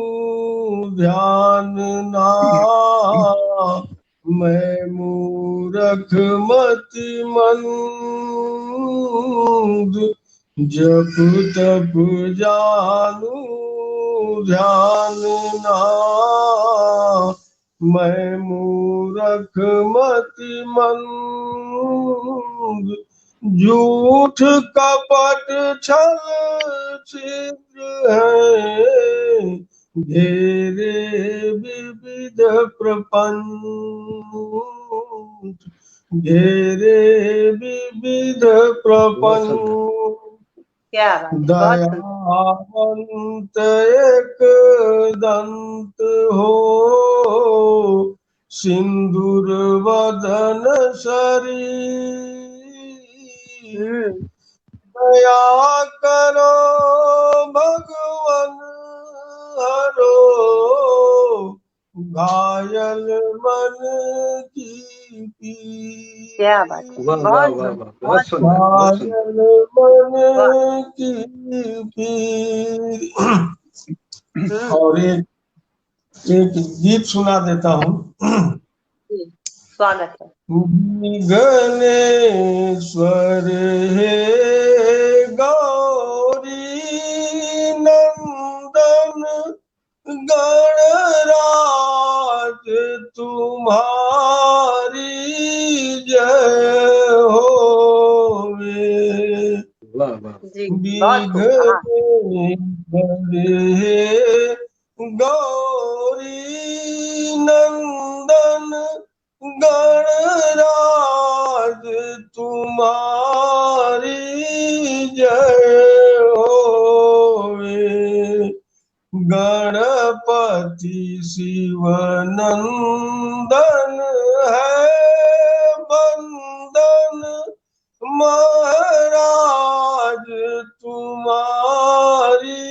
ध्यान ना, मैं मूरख मति मंद, जप तप जानू ध्यान ना, मैं मूरख मति मंद, झूठ कपट छल छिद्र है, घेरे विविध प्रपंच, घेरे विविध प्रपंच। क्या बात है, बहुत सुंदर। दयावंत एक दंत हो, सिंदूर वदन शरीर, दया करो भगवन हरो, घायल मन की पीर। क्या बात है, वाह वाह बहुत वाह सुंदर, वाह, बहुत सुंदर, बहुत सुंदर। घायल मन की पीर। और एक गीत सुना देता हूँ। स्वागत है। गणेश्वर हे गौरी नंदन, गणराज तुम्हारी जय होवे। जी, बहुत खूब। हाँ। विघ्नेश्वर हे गौरी नंदन, गणराज तुम्हारी जय होवे। गणपति शिव नंदन है बंदन, महाराज तुम्हारी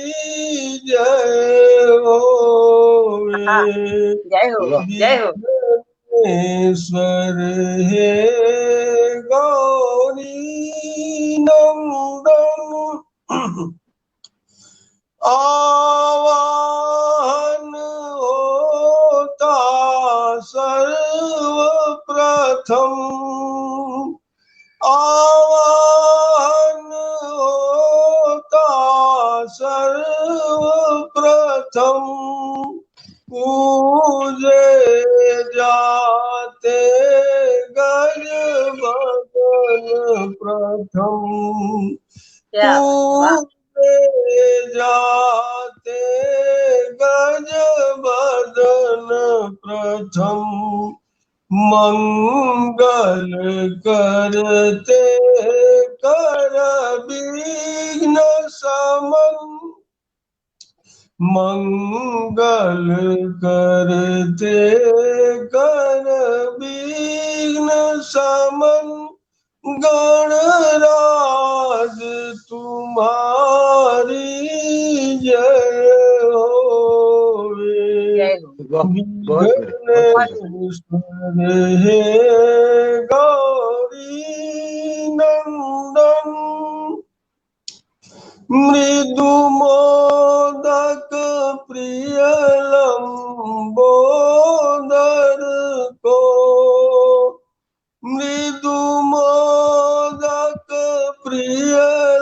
जय होवे। जय हो, जय हो। विघ्नेश्वर हे गौरी नंदन, आवाहन होता सर्वप्रथम, आवाहन होता सर्वप्रथम, पूजे जाते गज बदन प्रथम, पूजे जाते गज बदन प्रथम, मंगल करते कर विघ्न समन, मंगल करते कर विघ्न समन, गणराज तुम्हारी जय होवे। विघ्नेश्वर हे गौरी नंदन, मृदु मोदक प्रिय लंबोदर को, मृदु मोदक प्रिय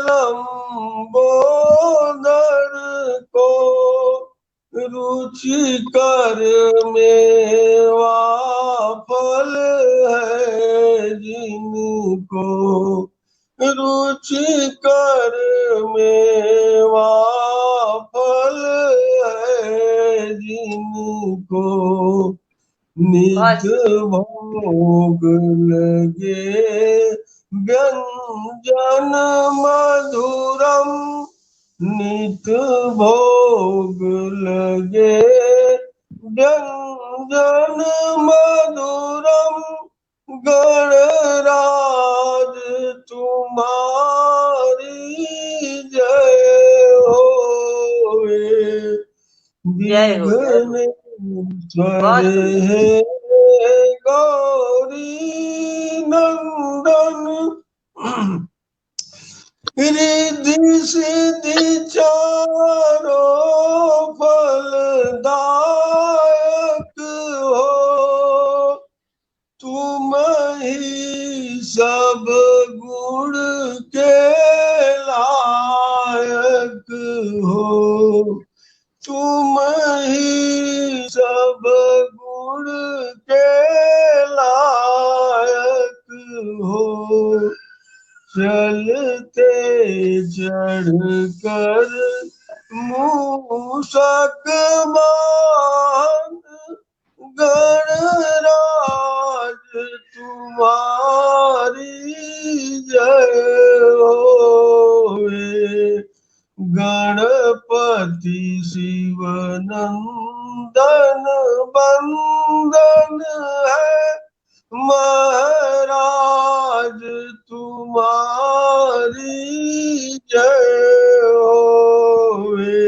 लंबोदर को रुचिकर मेवा फल है जिनको रुचिकर मेवा फल है जिनको नित भोग लगे व्यंजन मधुरम नित भोग लगे व्यंजन मधुरम गणराज तुम्हारी जय होए विघ्नेश्वर हे गौरी नंदन रिद्धि सिद्धि चारों फलदायक हो तुम ही सब गुण के लायक हो तुम ही सब गुण के लायक हो चलते चढ़ कर मूषक मान गणराज तुम्हारी जय होए गणपति शिव नंदन बंदन है महाराज तुम्हारी जय होए।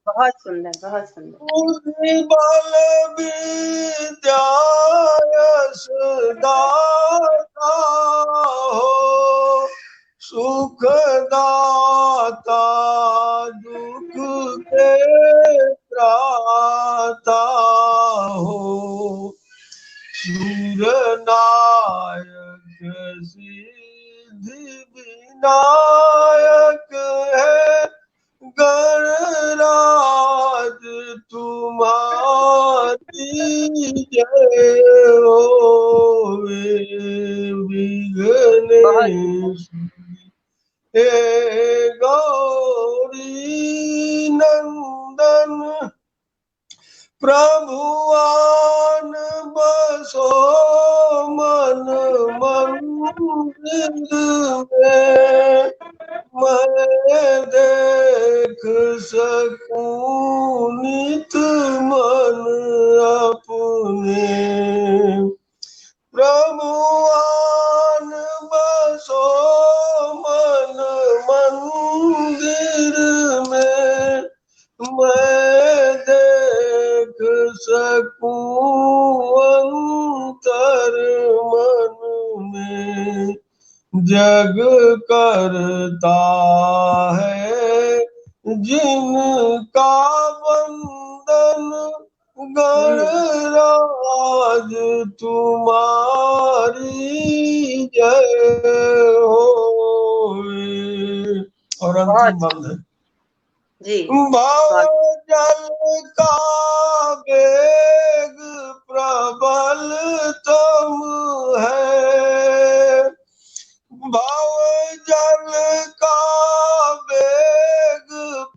बहुत सुंदर, बहुत सुंदर। बल विद्या यश दाता हो सुख दाता दुख के त्राता हो सूर नायक सिद्धि विनायक है गणराज तुम्हारी जय होए विघ्नेश्वर हे गौरी नंदन प्रभुआन बसो मन मंदिर में मैं देख सकूं नित मन अपने प्रभुआन बसो मन मंदिर में मैं देख सकूं अंतर मन में जग करता है जिनका वंदन गणराज तुम्हारी जय होए। और अंतिम बंद है जी। भाव जल का वेग प्रबल तम है भाव जल का वेग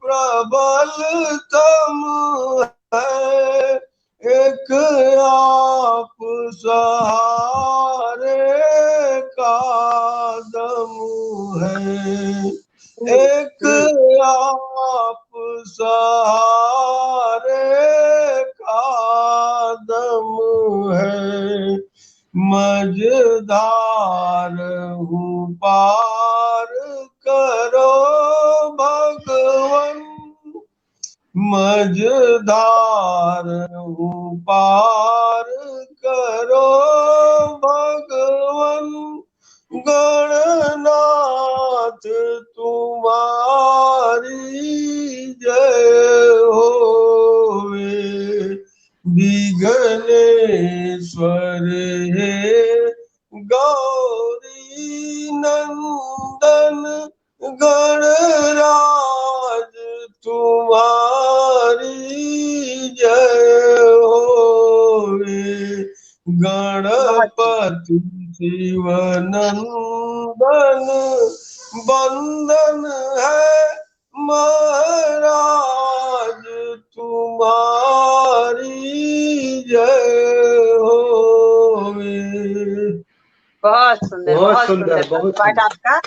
प्रबल तम है एक आप सहारे का दम है एक आप सहारे का दम है मझधार हूँ पार करो भगवन मझधार हूँ पार करो भगवन गणनाथ तुम्हारी जय होए विघ्नेश्वर हे गौरी नंदन गणराज तुम्हारी जय होवे। गणपति शिवनंदन बंदन है महाराज तुम्हारी जय होवे। बहुत सुंदर, बहुत सुंदर पाठ आपका।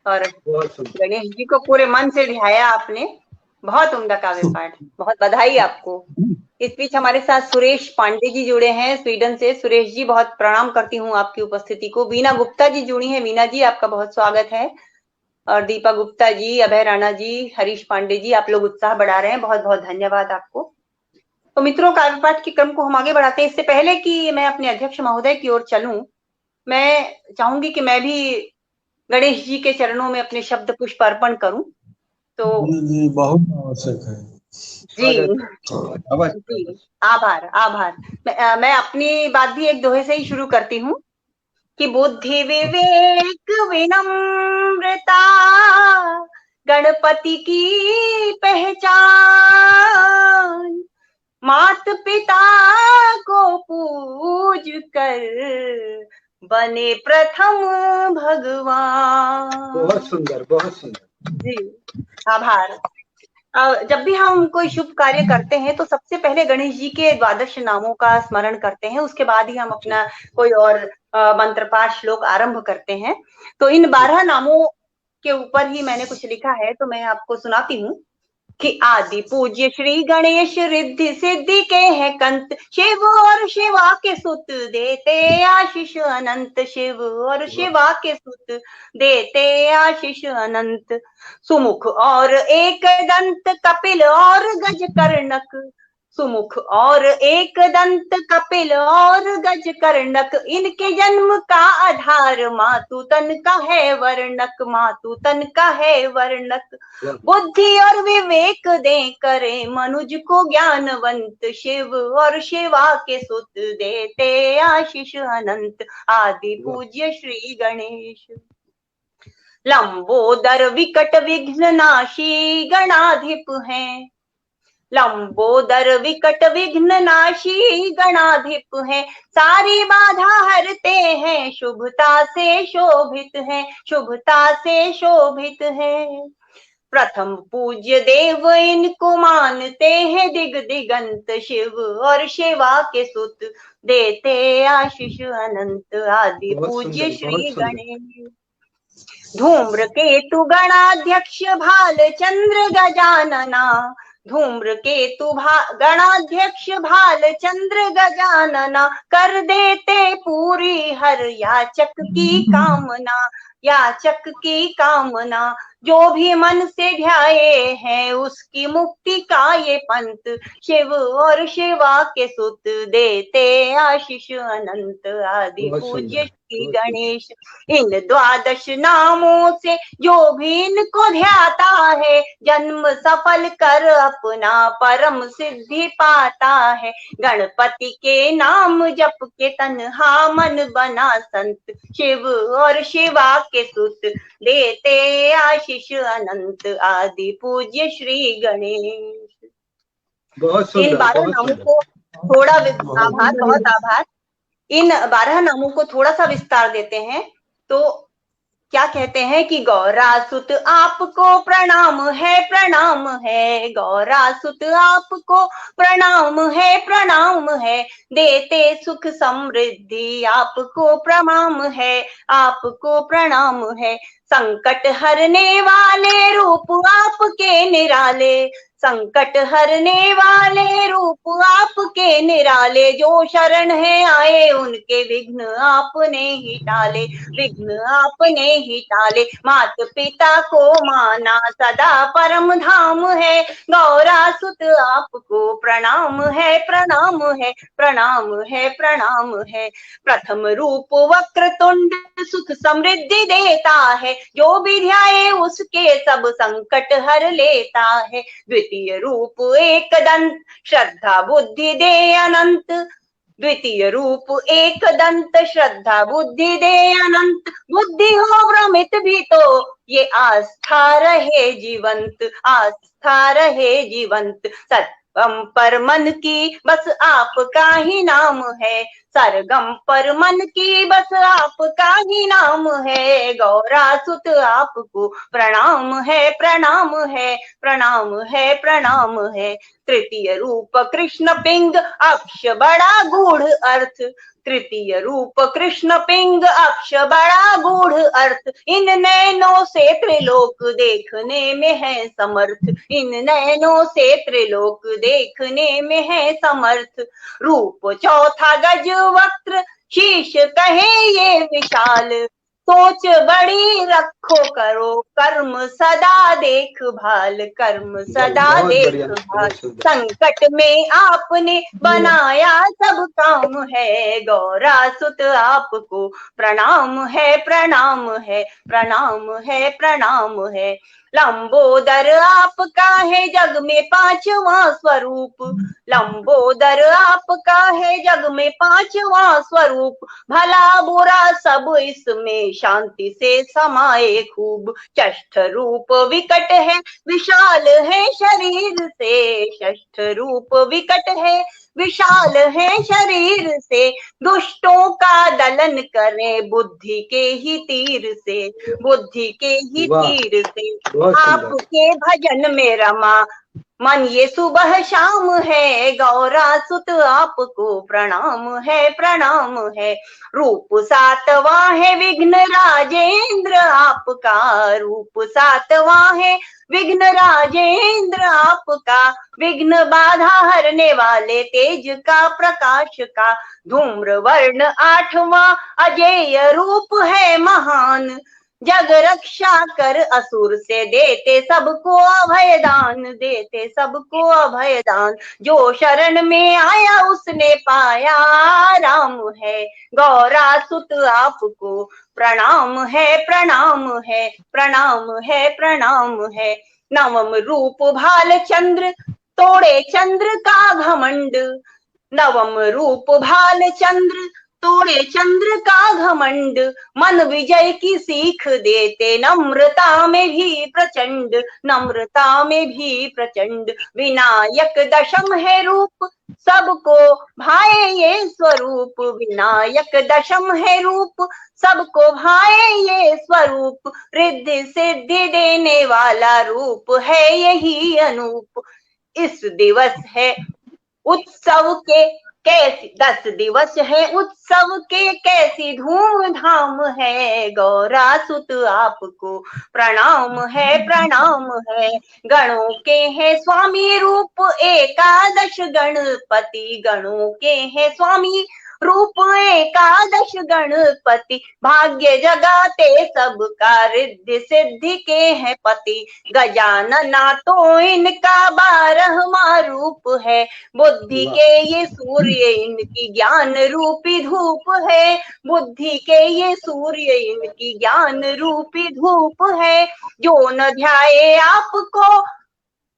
और गणेश जी को पूरे मन से ध्याया आपने, बहुत उम्दा काव्य पाठ, बहुत बधाई आपको। इस बीच हमारे साथ सुरेश पांडे जी जुड़े हैं स्वीडन से। सुरेश जी, बहुत प्रणाम करती हूँ आपकी उपस्थिति को। वीना गुप्ता जी जुड़ी हैं। वीना जी, आपका बहुत स्वागत है। और दीपा गुप्ता जी, अभय राणा जी, हरीश पांडे जी, आप लोग उत्साह बढ़ा रहे हैं, बहुत बहुत धन्यवाद आपको। तो मित्रों, काव्य पाठ के क्रम को हम आगे बढ़ाते हैं। इससे पहले कि मैं अपने अध्यक्ष महोदय की ओर चलूं, मैं चाहूंगी कि मैं भी गणेश जी के चरणों में अपने शब्द पुष्प अर्पण करूं। तो जी बहुत आवश्यक है जी, आभार आभार। मैं अपनी बात भी एक दोहे से ही शुरू करती हूँ कि बुद्धि विवेक विनम्रता गणपति की पहचान, मात पिता को पूज कर बने प्रथम भगवान। बहुत सुंदर, बहुत सुंदर जी, आभार। जब भी हम कोई शुभ कार्य करते हैं तो सबसे पहले गणेश जी के द्वादश नामों का स्मरण करते हैं, उसके बाद ही हम अपना कोई और मंत्र पाठ श्लोक आरंभ करते हैं। तो इन 12 नामों के ऊपर ही मैंने कुछ लिखा है, तो मैं आपको सुनाती हूँ कि आदि पूज्य श्री गणेश रिद्धि सिद्धि के हैं कंत, शिव और शिवा के सुत देते आशीष अनंत, शिव और शिवा के सुत देते आशीष अनंत। सुमुख और एक दंत कपिल और गज कर्णक, सुमुख और एक दंत कपिल और गज कर्णक, इनके जन्म का आधार मातु तन का है वर्णक, मातु तन का है वर्णक। बुद्धि और विवेक दे करे मनुज को ज्ञानवंत, शिव और शिवा के सुत देते आशीष अनंत। आदि पूज्य श्री गणेश। लंबोदर विकट विघ्न नाशी गणाधिप हैं, लंबोदर विकट विघ्न नाशी गणाधिप हैं, सारी बाधा हरते हैं, शुभता से शोभित हैं, शुभता से शोभित हैं। प्रथम पूज्य देव इनको मानते हैं दिग दिगंत, शिव और शिवा के सुत देते आशीष अनंत। आदि पूज्य श्री गणेश। धूम्रकेतु गणाध्यक्ष भालचंद्र गजानना, धूम्रकेतु गणाध्यक्ष भालचंद्र गजानना, कर देते पूरी हर याचक की कामना, याचक की कामना। जो भी मन से ध्याये है उसकी मुक्ति का ये पंथ, शिव और शिवा के सुत देते आशीष अनंत। आदि पूज्य श्री गणेश। इन द्वादश नामों से जो भी इनको ध्याता है, जन्म सफल कर अपना परम सिद्धि पाता है। गणपति के नाम जप के तन्हा मन बना संत, शिव और शिवा के सुत देते आशीष अनंत। आदि पूज्य श्री गणेश। इन 12 नामों को थोड़ा आभार, बहुत आभार। इन 12 नामों को थोड़ा सा विस्तार देते हैं तो क्या कहते हैं कि गौरासुत आपको प्रणाम है, प्रणाम है, गौरासुत आपको प्रणाम है, प्रणाम है, देते सुख समृद्धि आपको प्रणाम है, आपको प्रणाम है। संकट हरने वाले रूप आपके निराले, संकट हरने वाले रूप आपके निराले, जो शरण है आए उनके विघ्न आपने ही टाले, विघ्न आपने ही टाले। मात पिता को माना सदा परम धाम है, गौरासुत आपको प्रणाम है, प्रणाम है, प्रणाम है, प्रणाम है। प्रथम रूप वक्रतुंड सुख समृद्धि देता है, जो भी ध्याये उसके सब संकट हर लेता है। द्वितीय रूप एक दंत श्रद्धा बुद्धि दे अनंत, द्वितीय रूप एक दंत श्रद्धा बुद्धि दे अनंत। बुद्धि हो भ्रमित भी तो ये आस्था रहे जीवंत, आस्था रहे जीवंत। सरगम पर मन की बस आपका ही नाम है, सरगम पर मन की बस आपका ही नाम है। गौरा सुत आपको प्रणाम है, प्रणाम है, प्रणाम है, प्रणाम है। तृतीय रूप कृष्ण पिंग अक्ष बड़ा गूढ़ अर्थ, तृतीय रूप कृष्ण पिंग अक्ष बड़ा गूढ़ अर्थ। इन नैनों से त्रिलोक देखने में है समर्थ, इन नैनों से त्रिलोक देखने में है समर्थ। रूप चौथा गज वक्त्र शीश कहे ये विशाल, सोच बड़ी रखो करो कर्म सदा देखभाल, कर्म सदा देखभाल। संकट में आपने बनाया सब काम है, गौरा सुत आपको प्रणाम है, प्रणाम है, प्रणाम है, प्रणाम है। लंबोदर आपका है जग में पांचवा स्वरूप, लंबोदर आपका है जग में पांचवा स्वरूप। भला बुरा सब इसमें शांति से समाये खूब। षष्ठ रूप विकट है विशाल है शरीर से, षष्ठ रूप विकट है विशाल है शरीर से। दुष्टों का दलन करें बुद्धि के ही तीर से, बुद्धि के ही तीर से। आपके भजन में रमा मन ये सुबह शाम है, गौरा सुत आपको प्रणाम है, प्रणाम है। रूप सातवां है विघ्न राजेंद्र आपका, रूप सातवां है विघ्न राजेंद्र आपका। विघ्न बाधा हरने वाले तेज का प्रकाश का, धूम्र वर्ण आठवां अजेय रूप है महान। जग रक्षा कर असुर से देते सबको अभयदान, देते सबको अभयदान। जो शरण में आया उसने पाया राम है, गौरा सुत आपको प्रणाम है, प्रणाम है, प्रणाम है, प्रणाम है। नवम रूप भाल चंद्र तोड़े चंद्र का घमंड, नवम रूप भाल चंद्र तोड़े चंद्र का घमंड। मन विजय की सीख देते नम्रता में भी प्रचंड, नम्रता में भी प्रचंड। विनायक दशम है रूप सबको भाए ये स्वरूप, विनायक दशम है रूप सबको भाए ये स्वरूप। रिद्धि सिद्धि देने वाला रूप है यही अनूप। इस दिवस है उत्सव के कैसी 10 दिवस है उत्सव के कैसी धूमधाम है, गौरा सुत आपको प्रणाम है, प्रणाम है। गणों के हैं स्वामी रूप एकादश गणपति, गणों के हैं स्वामी रूप एकादश गणपति। भाग्य जगाते सबका रिद्धि सिद्धि के हैं पति। गजानना तो इनका 12वां रूप है, बुद्धि के ये सूर्य इनकी ज्ञान रूपी धूप है, बुद्धि के ये सूर्य इनकी ज्ञान रूपी धूप है। जो न ध्याए आपको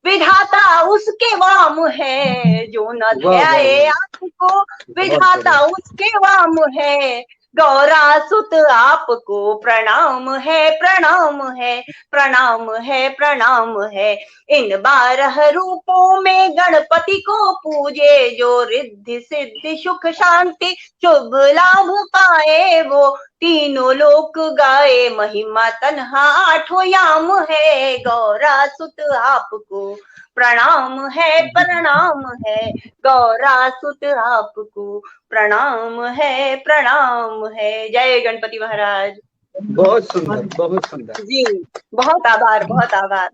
विधाता उसके वाम है, जो न ध्याए आपको विधाता उसके वाम है। गौरा सुत आपको प्रणाम है, प्रणाम है, प्रणाम है, प्रणाम है। इन 12 रूपों में गणपति को पूजे, जो रिद्धि सिद्धि सुख शांति शुभ लाभ पाए वो। तीनों लोक गाए महिमा तन्हा 8 याम है, गौरा सुत आपको प्रणाम है, प्रणाम है। गौरा सुत आपको प्रणाम है, प्रणाम है। जय गणपति महाराज। बहुत सुंदर, बहुत सुंदर जी, बहुत आभार, बहुत आभार।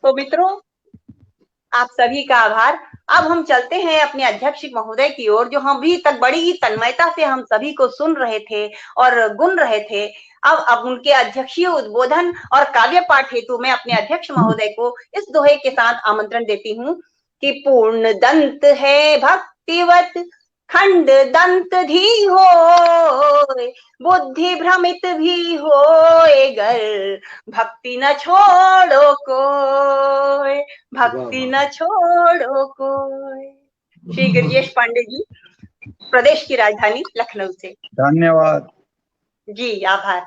तो मित्रों, आप सभी का आभार। अब हम चलते हैं अपने अध्यक्ष महोदय की ओर, जो हम अभी तक बड़ी ही तन्मयता से हम सभी को सुन रहे थे और गुन रहे थे। अब उनके अध्यक्षीय उद्बोधन और काव्य पाठ हेतु मैं अपने अध्यक्ष महोदय को इस दोहे के साथ आमंत्रण देती हूँ कि पूर्ण दंत है भक्तिवत खंड दंत धी हो, बुद्धि भ्रमित भी हो गर भक्ति न छोड़ो कोई, भक्ति न छोड़ो कोई। श्री गिरिजेश पांडे जी, प्रदेश की राजधानी लखनऊ से। धन्यवाद जी, आभार।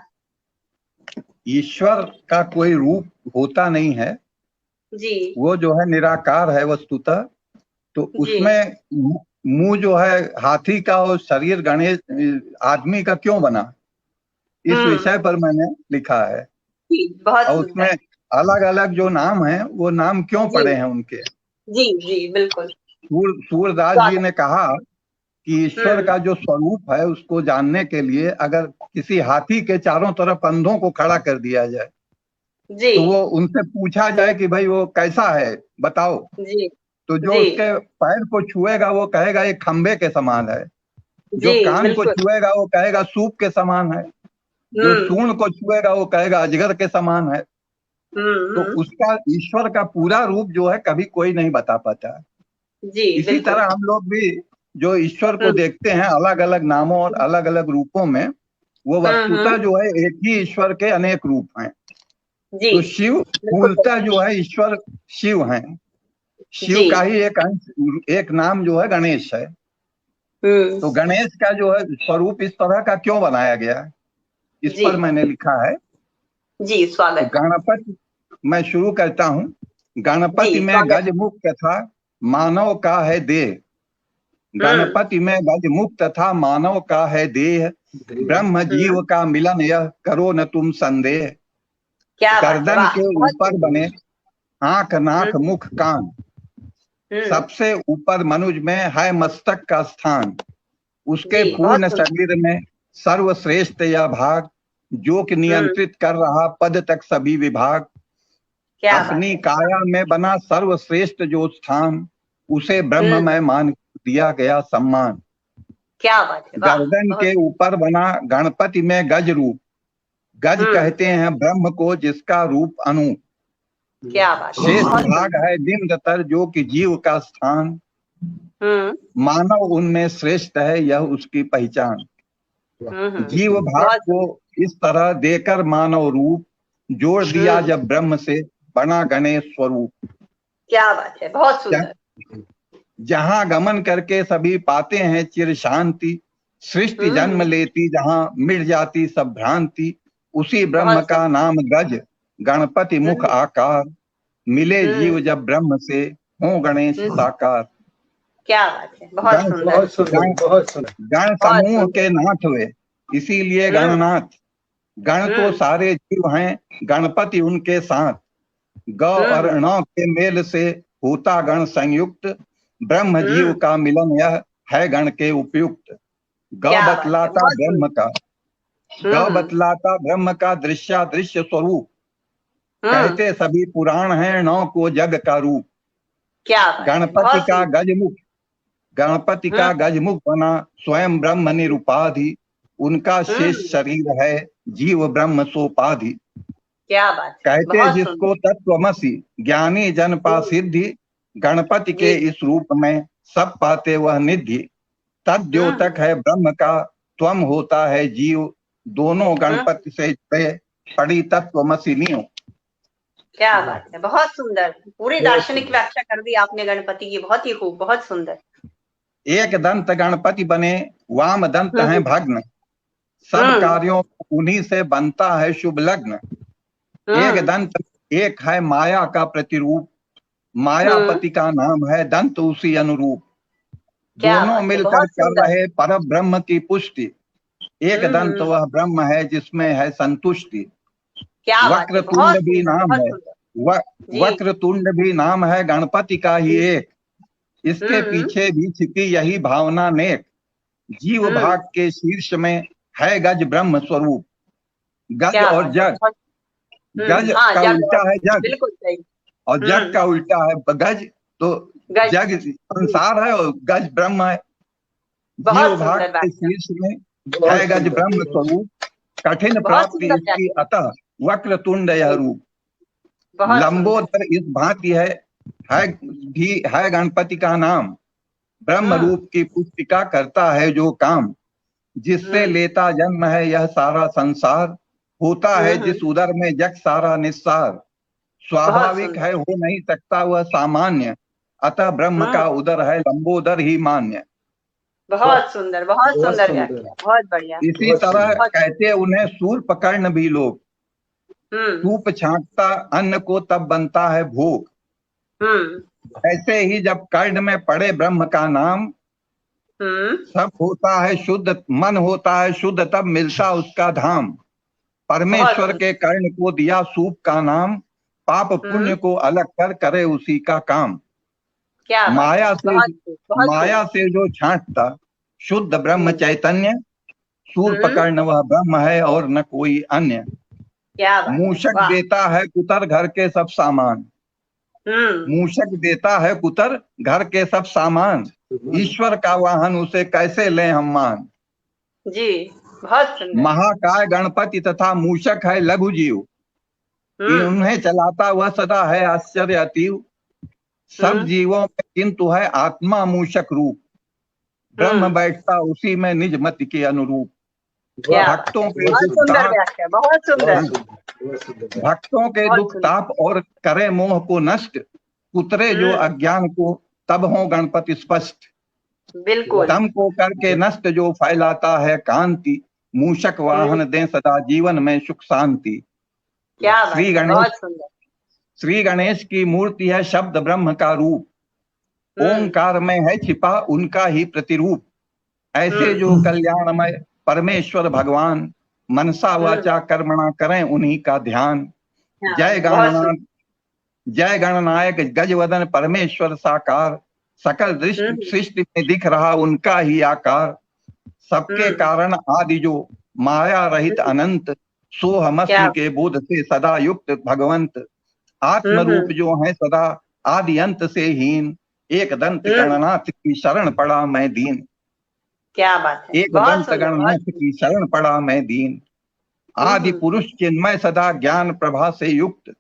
ईश्वर का कोई रूप होता नहीं है, जी वो जो है निराकार है वस्तुतः। तो उसमें मुंह जो है हाथी का और शरीर गणेश आदमी का क्यों बना, इस विषय पर मैंने लिखा है। बहुत और उसमें अलग अलग जो नाम है वो नाम क्यों पड़े हैं उनके। जी जी बिल्कुल। सूरदास जी ने कहा कि ईश्वर का जो स्वरूप है उसको जानने के लिए अगर किसी हाथी के चारों तरफ अंधों को खड़ा कर दिया जाए जी तो वो उनसे पूछा जाए कि भाई वो कैसा है बताओ, जी तो जो जी उसके पैर को छुएगा वो कहेगा एक खंबे के समान है, जो जी कान को बिल्कुल। छुएगा वो कहेगा सूप के समान है, जो सूंड को छुएगा वो कहेगा अजगर के समान है। तो उसका ईश्वर का पूरा रूप जो है कभी कोई नहीं बता पाता। जी इसी तरह हम लोग भी जो ईश्वर को देखते हैं अलग अलग नामों और अलग अलग रूपों में, वो वस्तुतः जो है एक ही ईश्वर के अनेक रूप हैं। तो शिव मूलतः जो है ईश्वर शिव हैं, शिव का ही एक अंश, एक नाम जो है गणेश है। तो गणेश का जो है स्वरूप इस तरह का क्यों बनाया गया, इस पर मैंने लिखा है। जी स्वागत। तो गणपति, मैं शुरू करता हूँ। गणपति में गज मुख तथा मानव का है देह, गणपति में गज मुख तथा मानव का है देह, ब्रह्म जीव का मिलन यह करो न तुम संदेह। गर्दन के ऊपर बने आंख नाक मुख कान, सबसे ऊपर मनुज में है मस्तक का स्थान। उसके पूर्ण शरीर में सर्वश्रेष्ठ यह भाग, जो कि नियंत्रित कर रहा पद तक सभी विभाग। अपनी काया में बना सर्वश्रेष्ठ जो स्थान, उसे ब्रह्म में मान दिया गया सम्मान। क्या बात है। गर्दन के ऊपर बना गणपति में गज रूप, गज कहते हैं ब्रह्म को जिसका रूप अनूप। क्या बात। शेष भाग है निम्नतर जो कि जीव का स्थान, मानव उनमें श्रेष्ठ है यह उसकी पहचान। जीव भाग को इस तरह देकर मानव रूप, जोड़ दिया जब ब्रह्म से बना गणेश स्वरूप। क्या बात है, बहुत सुंदर। जहाँ गमन करके सभी पाते हैं चिर शांति, सृष्टि जन्म लेती जहाँ मिट जाती सब भ्रांति। उसी ब्रह्म का नाम गज, गणपति मुख आकार, मिले जीव जब ब्रह्म से हो गणेश साकार। क्या बात है, बहुत सुंदर। गण समूह के नाथ हुए इसीलिए गणनाथ, गण तो सारे जीव हैं गणपति उनके साथ। ग और ण के मेल से होता गण संयुक्त, ब्रह्म जीव का मिलन यह है गण के उपयुक्त। ग बतलाता ब्रह्म का, ग बतलाता ब्रह्म का दृश्यादृश्य स्वरूप, कहते सभी पुराण हैं नौ को जग का रूप। क्या गणपति का गजमुख, गणपति का गजमुख बना स्वयं ब्रह्म निरुपाधि, उनका शेष शरीर है जीव ब्रह्म सोपाधि। क्या बात। कहते जिसको तत्वमसि ज्ञानी जन पा सिद्धि, गणपति के इस रूप में सब पाते वह निधि। तद्योतक है ब्रह्म का त्वम होता है जीव, दोनों गणपति से पड़ी तत्वमसि नींव। क्या बात है, बहुत सुंदर। पूरी दार्शनिक व्याख्या कर दी आपने गणपति की, बहुत ही खूब, बहुत सुंदर। एक दंत गणपति बने वाम दंत है भग्न, सब कार्यों उन्हीं से बनता है शुभ लग्न। एक दंत एक है माया का प्रतिरूप, मायापति का नाम है दंत उसी अनुरूप। दोनों मिलकर कर रहे पर ब्रह्म की पुष्टि, एक दंत वह ब्रह्म है जिसमें है संतुष्टि। वक्रतुंड भी नाम है, वक्रतुंड भी नाम है गणपति का ही एक, इसके पीछे भी छिपी यही भावना नेक। जीव भाग के शीर्ष में है गज ब्रह्म स्वरूप। गज और जग, गज का उल्टा है जग और जग का उल्टा है गज, तो जग संसार है और गज ब्रह्म है। जीव भाग के शीर्ष में है गज ब्रह्म स्वरूप, कठिन प्राप्ति इसकी अतः वक्रतुंड यह रूप। लंबोदर इस भांति है भी है गणपति का नाम, ब्रह्म रूप की पुष्टिका करता है जो काम। जिससे लेता जन्म है यह सारा संसार, होता है जिस उदर में जग सारा निस्सार। स्वाभाविक है हो नहीं सकता वह सामान्य, अतः ब्रह्म का उदर है लंबोदर ही मान्य। बहुत सुंदर, बहुत सुंदर व्याख्या, बहुत बढ़िया। इसी तरह कहते उन्हें शूर्पकर्ण भी लोग, सूप छांटता अन्न को तब बनता है भोग। ऐसे ही जब कर्ण में पड़े ब्रह्म का नाम, सब होता है शुद्ध, मन होता है शुद्ध, तब मिलता उसका धाम। परमेश्वर के कर्ण को दिया सूप का नाम, पाप पुण्य को अलग कर करे उसी का काम। क्या माया से जो छांटता शुद्ध ब्रह्म चैतन्य, सूर पकड़न वह ब्रह्म है और न कोई अन्य। मूषक देता है कुतर घर के सब सामान, मूषक देता है कुतर घर के सब सामान, ईश्वर का वाहन उसे कैसे लें हम मान। जी, बहुत सुंदर। महाकाय गणपति तथा मूषक है लघु जीव, उन्हें चलाता वह सदा है आश्चर्य अतीव। सब जीवों में किंतु है आत्मा मूषक रूप, ब्रह्म बैठता उसी में निज मत के अनुरूप। भक्तों के दुख ताप और करे मोह को नष्ट, उतरे जो अज्ञान को तब हो गणपति स्पष्ट। बिल्कुल। दम को करके नष्ट जो फैलाता है कांति, मूषक वाहन दे सदा जीवन में सुख शांति। क्या श्री गणेश की मूर्ति है शब्द ब्रह्म का रूप, ओंकार में है छिपा उनका ही प्रतिरूप। ऐसे जो कल्याणमय परमेश्वर भगवान, मनसा वाचा कर्मणा करें उन्हीं का ध्यान। जय गणनायक गजवदन परमेश्वर साकार, सकल दृष्टि सृष्टि में दिख रहा उनका ही आकार। सबके कारण आदि जो माया रहित अनंत, सोहमस्मि के बोध से सदा युक्त भगवंत। आत्म रूप जो है सदा आदि अंत से हीन, एक दंत गणनाथ की शरण पड़ा मैं दीन। क्या बात है, एक दंत गणनाथ की शरण पड़ा मैं दीन। आदि पुरुष चिन्मय सदा ज्ञान प्रभा से युक्त,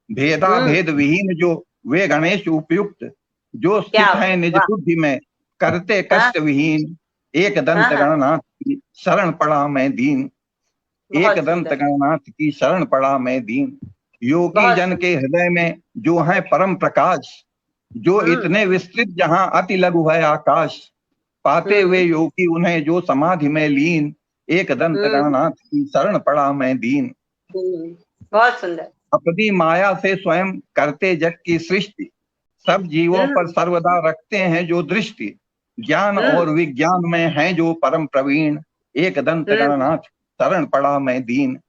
भेदा भेद विहीन जो वे गणेश उपयुक्त। जो स्थित है निज बुद्धि में करते कष्ट विहीन, एक दंत गणनाथ की शरण पड़ा मैं दीन। एक दंत गणनाथ की शरण पड़ा मैं दीन। योगी जन के हृदय में जो है परम प्रकाश, जो इतने विस्तृत जहां अति लघु है आकाश। पाते हुए योगी उन्हें जो समाधि में लीन, एक दंत गणनाथ की शरण पड़ा मैं दीन। बहुत सुंदर। अपनी माया से स्वयं करते जग की सृष्टि, सब जीवों पर सर्वदा रखते हैं जो दृष्टि। ज्ञान और विज्ञान में है जो परम प्रवीण, एक दंत गणनाथ शरण पड़ा मैं दीन।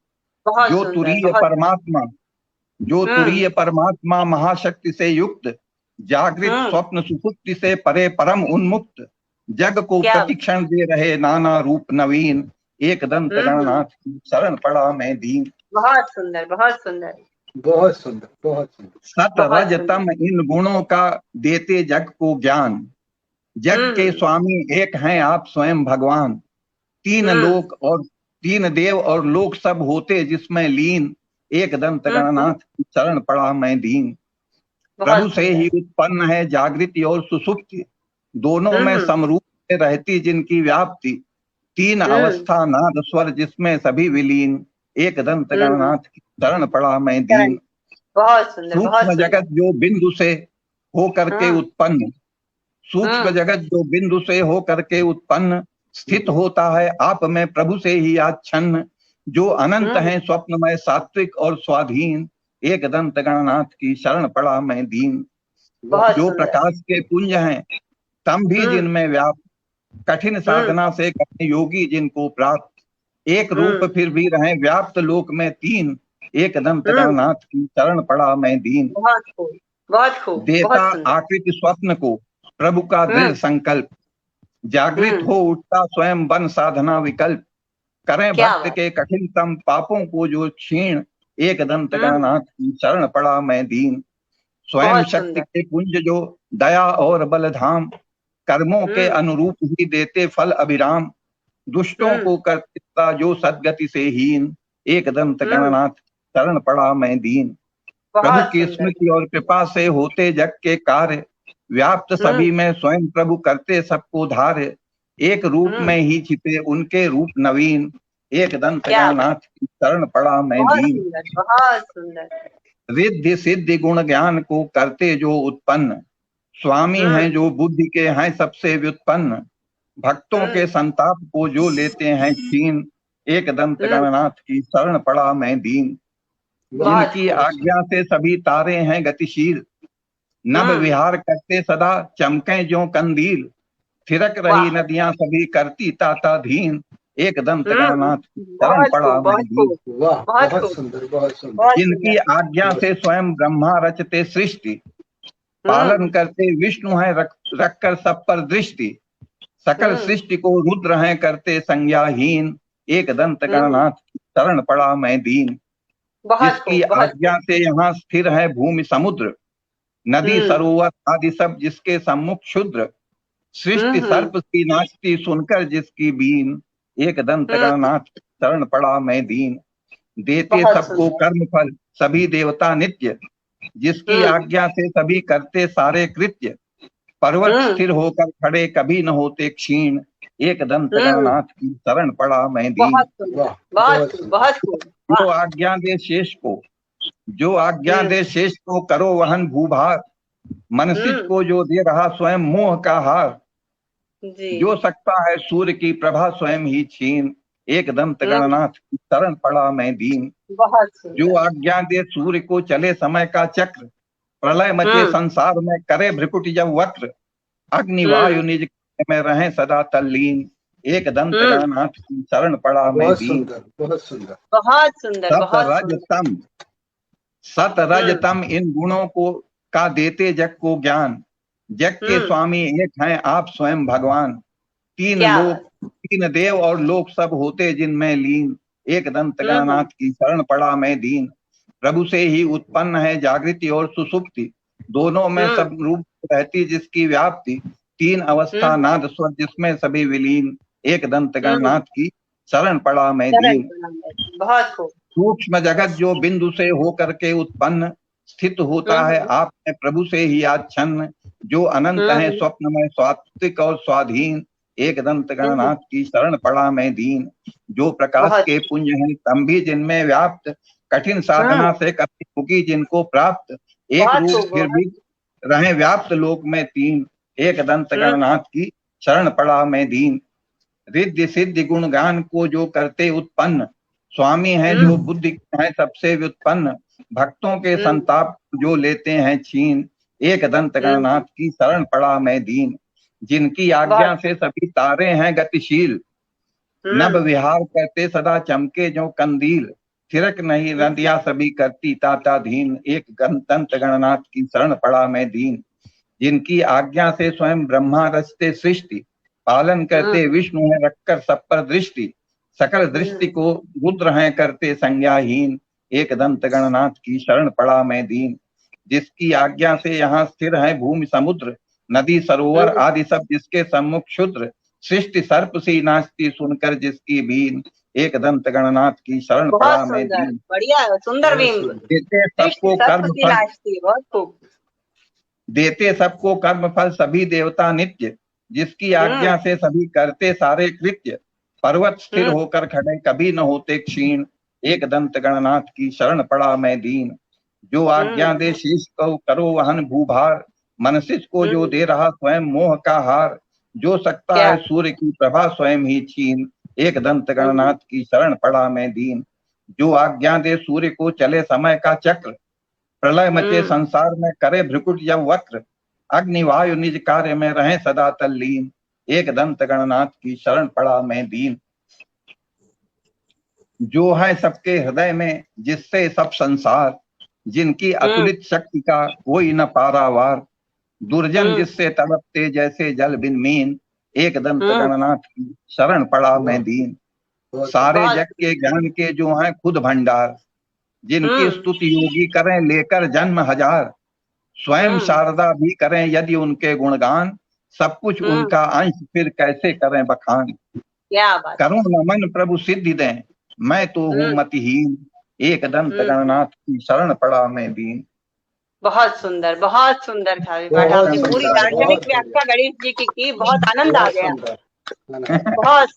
जो तुरीय परमात्मा महाशक्ति से युक्त, जागृत स्वप्न सुषुप्ति से परे परम उन्मुक्त। जग को प्रतिक्षण दे रहे नाना रूप नवीन, एक दंत गणनाथ की शरण पड़ा मैं दीन। बहुत सुंदर, बहुत सुंदर, बहुत सुंदर, बहुत सुंदर। सत रज तम इन गुणों का देते जग को ज्ञान, जग के स्वामी एक हैं आप स्वयं भगवान। तीन लोक और तीन देव और लोक सब होते जिसमें लीन, एक दंत गणनाथ की शरण पड़ा मैं दीन। प्रभु से ही उत्पन्न है जागृति और सुसुप्ति, दोनों में समरूप रहती जिनकी व्याप्ति। तीन अवस्था नाद स्वर जिसमें सभी विलीन, एक दंत गणनाथ की शरण पड़ा मैं दीन। सूक्ष्म जगत जो बिंदु से हो करके उत्पन्न, सूक्ष्म जगत जो बिंदु से हो करके उत्पन्न, स्थित होता है आप में प्रभु से ही आच्छन्न। जो अनंत हैं स्वप्नमय सात्विक और स्वाधीन, एक दंत गणनाथ की शरण पड़ा मैं दीन। जो प्रकाश के पुंज हैं तम भी जिनमें व्याप्त, कठिन साधना से करने योगी जिनको प्राप्त। एक रूप फिर भी रहे व्याप्त लोक में तीन, एक दंत गणनाथ की शरण पड़ा मैं दीन। बहुत खूब। देता आकृति स्वप्न को प्रभु का दृढ़ संकल्प, जागृत हो उठता स्वयं बन साधना विकल्प। करें भक्त के कठिनतम पापों को जो क्षीण, एक दंत गणनाथ की शरण पड़ा मैं दीन। स्वयं शक्ति के पुंज जो दया और बलधाम, कर्मों के अनुरूप ही देते फल अभिराम। दुष्टों को करता जो सदगति से हीन, एक दंत गणनाथ शरण पड़ा मैं दीन। प्रभु की स्मृति और कृपा से होते जग के कार्य, व्याप्त सभी में स्वयं प्रभु करते सबको धार्य। एक रूप में ही छिपे उनके रूप नवीन, एक दंत गणनाथ की शरण पड़ा मैं दीन। रिद्धि सिद्धि गुण ज्ञान को करते जो उत्पन्न, स्वामी हैं जो बुद्धि के हैं सबसे व्युत्पन्न। भक्तों के संताप को जो लेते हैं छीन, एक दंत गणनाथ की शरण पड़ा मैं दीन। जिनकी आज्ञा से सभी तारे हैं गतिशील, नभ विहार करते सदा चमके जो कंदील, थिरक रही नदियां सभी करती ताताधीन, एक दंत गणनाथ चरण पड़ा मैं दीन। बहुत सुंदर, बहुत सुंदर। जिनकी आज्ञा से स्वयं ब्रह्मा रचते सृष्टि, पालन करते विष्णु है रख कर सब पर दृष्टि, सकल सृष्टि को रुद्र हैं करते संज्ञाहीन, एक दंत गणनाथ शरण पड़ा मैं दीन। जिसकी आज्ञा से यहाँ स्थिर है भूमि समुद्र, नदी सरोवर आदि सब जिसके सम्मुख क्षुद्र, सृष्टि सर्प की नाचती सुनकर जिसकी बीन, एक दंत गणनाथ शरण पड़ा मैं दीन। देते सबको कर्म फल सभी देवता नित्य, जिसकी आज्ञा से सभी करते सारे कृत्य, पर्वत स्थिर होकर खड़े कभी न होते क्षीण, एक दंत गणनाथ की शरण पड़ा मैं दीन। जो आज्ञा दे शेष को, जो आज्ञा दे शेष को करो वहन भूभार, मनसित को जो दे रहा स्वयं मोह का हार, जो सकता है सूर्य की प्रभा स्वयं ही छीन, एक दंत गणनाथ की शरण पड़ा मैं दीन। जो आज्ञा दे सूर्य को चले समय का चक्र, प्रलय मचे संसार में करे भ्रिकुटी जब वक्र, अग्नि वायु निज में रहे सदा तल्लीन, एक दंत गणनाथ की शरण पड़ा मैं दीन। बहुत सुंदर, बहुत सुंदर। सत रज तम इन गुणों को का देते जग को ज्ञान, जग के स्वामी एक हैं आप स्वयं भगवान, तीन लोक तीन देव और लोक सब होते जिनमें लीन, एक दंत गणनाथ की शरण पड़ा मैं दीन। प्रभु से ही उत्पन्न है जागृति और सुसुप्ति, दोनों में सब रूप रहती जिसकी व्याप्ति, तीन अवस्था नाद स्वर जिसमें सभी विलीन, एक दंत गणनाथ की शरण पड़ा मैं दीन। बहुत सूक्ष्म जगत जो बिंदु से होकर के उत्पन्न, स्थित होता है आप में प्रभु से ही आच्छन्न, जो अनंत है स्वप्न में स्वात्विक और स्वाधीन, एक दंत गणनाथ की शरण पड़ा मैं दीन। जो प्रकाश के पुंज हैं तम भी जिनमें व्याप्त, कठिन साधना से कभी होगी जिनको प्राप्त, एक रूप फिर भी रहे व्याप्त लोक में तीन, एक दंत गणनाथ की शरण पड़ा मैं दीन। रिद्धि सिद्धि गुणगान को जो करते उत्पन्न, स्वामी हैं जो बुद्धि है सबसे व्युत्पन्न, भक्तों के संताप जो लेते हैं छीन, एक दंत गणनाथ की शरण पड़ा मैं दीन। जिनकी आज्ञा से सभी तारे हैं गतिशील, नभ विहार करते सदा चमके जो कंदील, थिरक नहीं नदियां सभी करती ताताधीन, एक दंत गणनाथ की शरण पड़ा मैं दीन। जिनकी आज्ञा से स्वयं ब्रह्मा रचते सृष्टि, पालन करते विष्णु है रखकर सब पर दृष्टि, सकल दृष्टि को रुद्र हैं करते संज्ञाहीन, एक दंत गणनाथ की शरण पड़ा मैं दीन। जिसकी आज्ञा से यहाँ स्थिर है भूमि समुद्र, नदी सरोवर आदि सब जिसके सम्मुख क्षुद्र, सृष्टि सर्प सी नाचती सुनकर जिसकी बीन, एक दंत गणनाथ की शरण पड़ा मैं दीन। बढ़िया सुंदर देते सबको कर्म फल, देते सबको कर्म फल सभी देवता नित्य, जिसकी आज्ञा से सभी करते सारे कृत्य, पर्वत स्थिर होकर खड़े कभी न होते क्षीण, एक दंत गणनाथ की शरण पड़ा मैं दीन। जो आज्ञा दे शीश को करो वहन भूभार, मनसिस को जो दे रहा स्वयं मोह का हार, जो सकता है सूर्य की प्रभा स्वयं ही छीन, एक दंत गणनाथ की शरण पड़ा मैं दीन। जो आज्ञा दे सूर्य को चले समय का चक्र, प्रलय मचे संसार में करे भ्रिकुट जब वक्र, अग्नि वायु निज कार्य में रहे सदा तल्लीन, एक दंत गणनाथ की शरण पड़ा मैं दीन। जो है सबके हृदय में जिससे सब संसार, जिनकी अतुलित शक्ति का कोई न पारावार, दुर्जन जिससे तड़पते जैसे जल बिन मीन, एक दंत गणनाथ की शरण पड़ा मैं दीन। सारे जग के ज्ञान के जो हैं खुद भंडार, जिनकी स्तुति योगी करें लेकर जन्म हजार, स्वयं शारदा भी करें यदि उनके गुणगान, सब कुछ उनका अंश फिर कैसे करें बखान। क्या बात। करूं नमन प्रभु सिद्धि दें, मैं तो हूँ मतिहीन, एक दंत गणनाथ की शरण पड़ा मैं दीन। बहुत सुंदर था पाठ, आपने पूरी दार्शनिक व्याख्या गणेश जी की बहुत आनंद आ गया। बहुत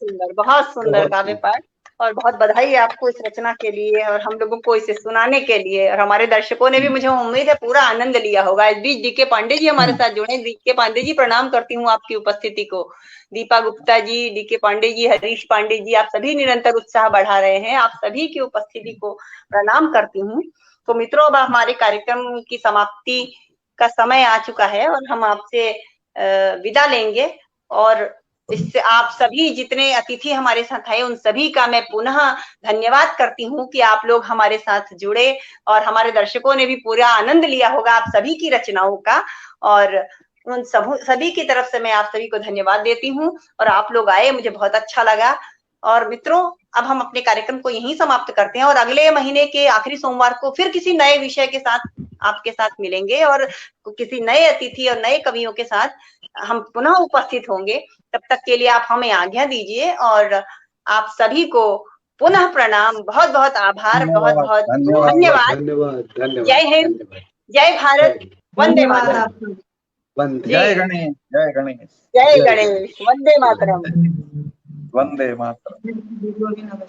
सुंदर काव्य पाठ। और बहुत बधाई है आपको इस रचना के लिए और हम लोगों को इसे सुनाने के लिए। और हमारे दर्शकों ने भी, मुझे उम्मीद है, पूरा आनंद लिया होगा। इस बीच डीके पांडे जी हमारे साथ जुड़े। डीके पांडे जी, प्रणाम करती हूँ आपकी उपस्थिति को। दीपा गुप्ता जी, डीके पांडे जी, हरीश पांडे जी, आप सभी निरंतर उत्साह बढ़ा रहे हैं। आप सभी की उपस्थिति को प्रणाम करती हूँ। तो मित्रों, अब हमारे कार्यक्रम की समाप्ति का समय आ चुका है और हम आपसे विदा लेंगे। और इससे आप सभी जितने अतिथि हमारे साथ आए उन सभी का मैं पुनः धन्यवाद करती हूँ कि आप लोग हमारे साथ जुड़े और हमारे दर्शकों ने भी पूरा आनंद लिया होगा आप सभी की रचनाओं का। और उन सभी की तरफ से मैं आप सभी को धन्यवाद देती हूँ। और आप लोग आए, मुझे बहुत अच्छा लगा। और मित्रों, अब हम अपने कार्यक्रम को यहीं समाप्त करते हैं और अगले महीने के आखिरी सोमवार को फिर किसी नए विषय के साथ आपके साथ मिलेंगे और किसी नए अतिथि और नए कवियों के साथ हम पुनः उपस्थित होंगे। तब तक के लिए आप हमें आज्ञा दीजिए और आप सभी को पुनः प्रणाम, बहुत बहुत आभार, बहुत बहुत धन्यवाद। धन्यवाद। जय हिंद, जय भारत, वंदे मातरम। जय गणेश, जय गणेश, जय गणेश, वंदे मातरम। वंदे मातरम।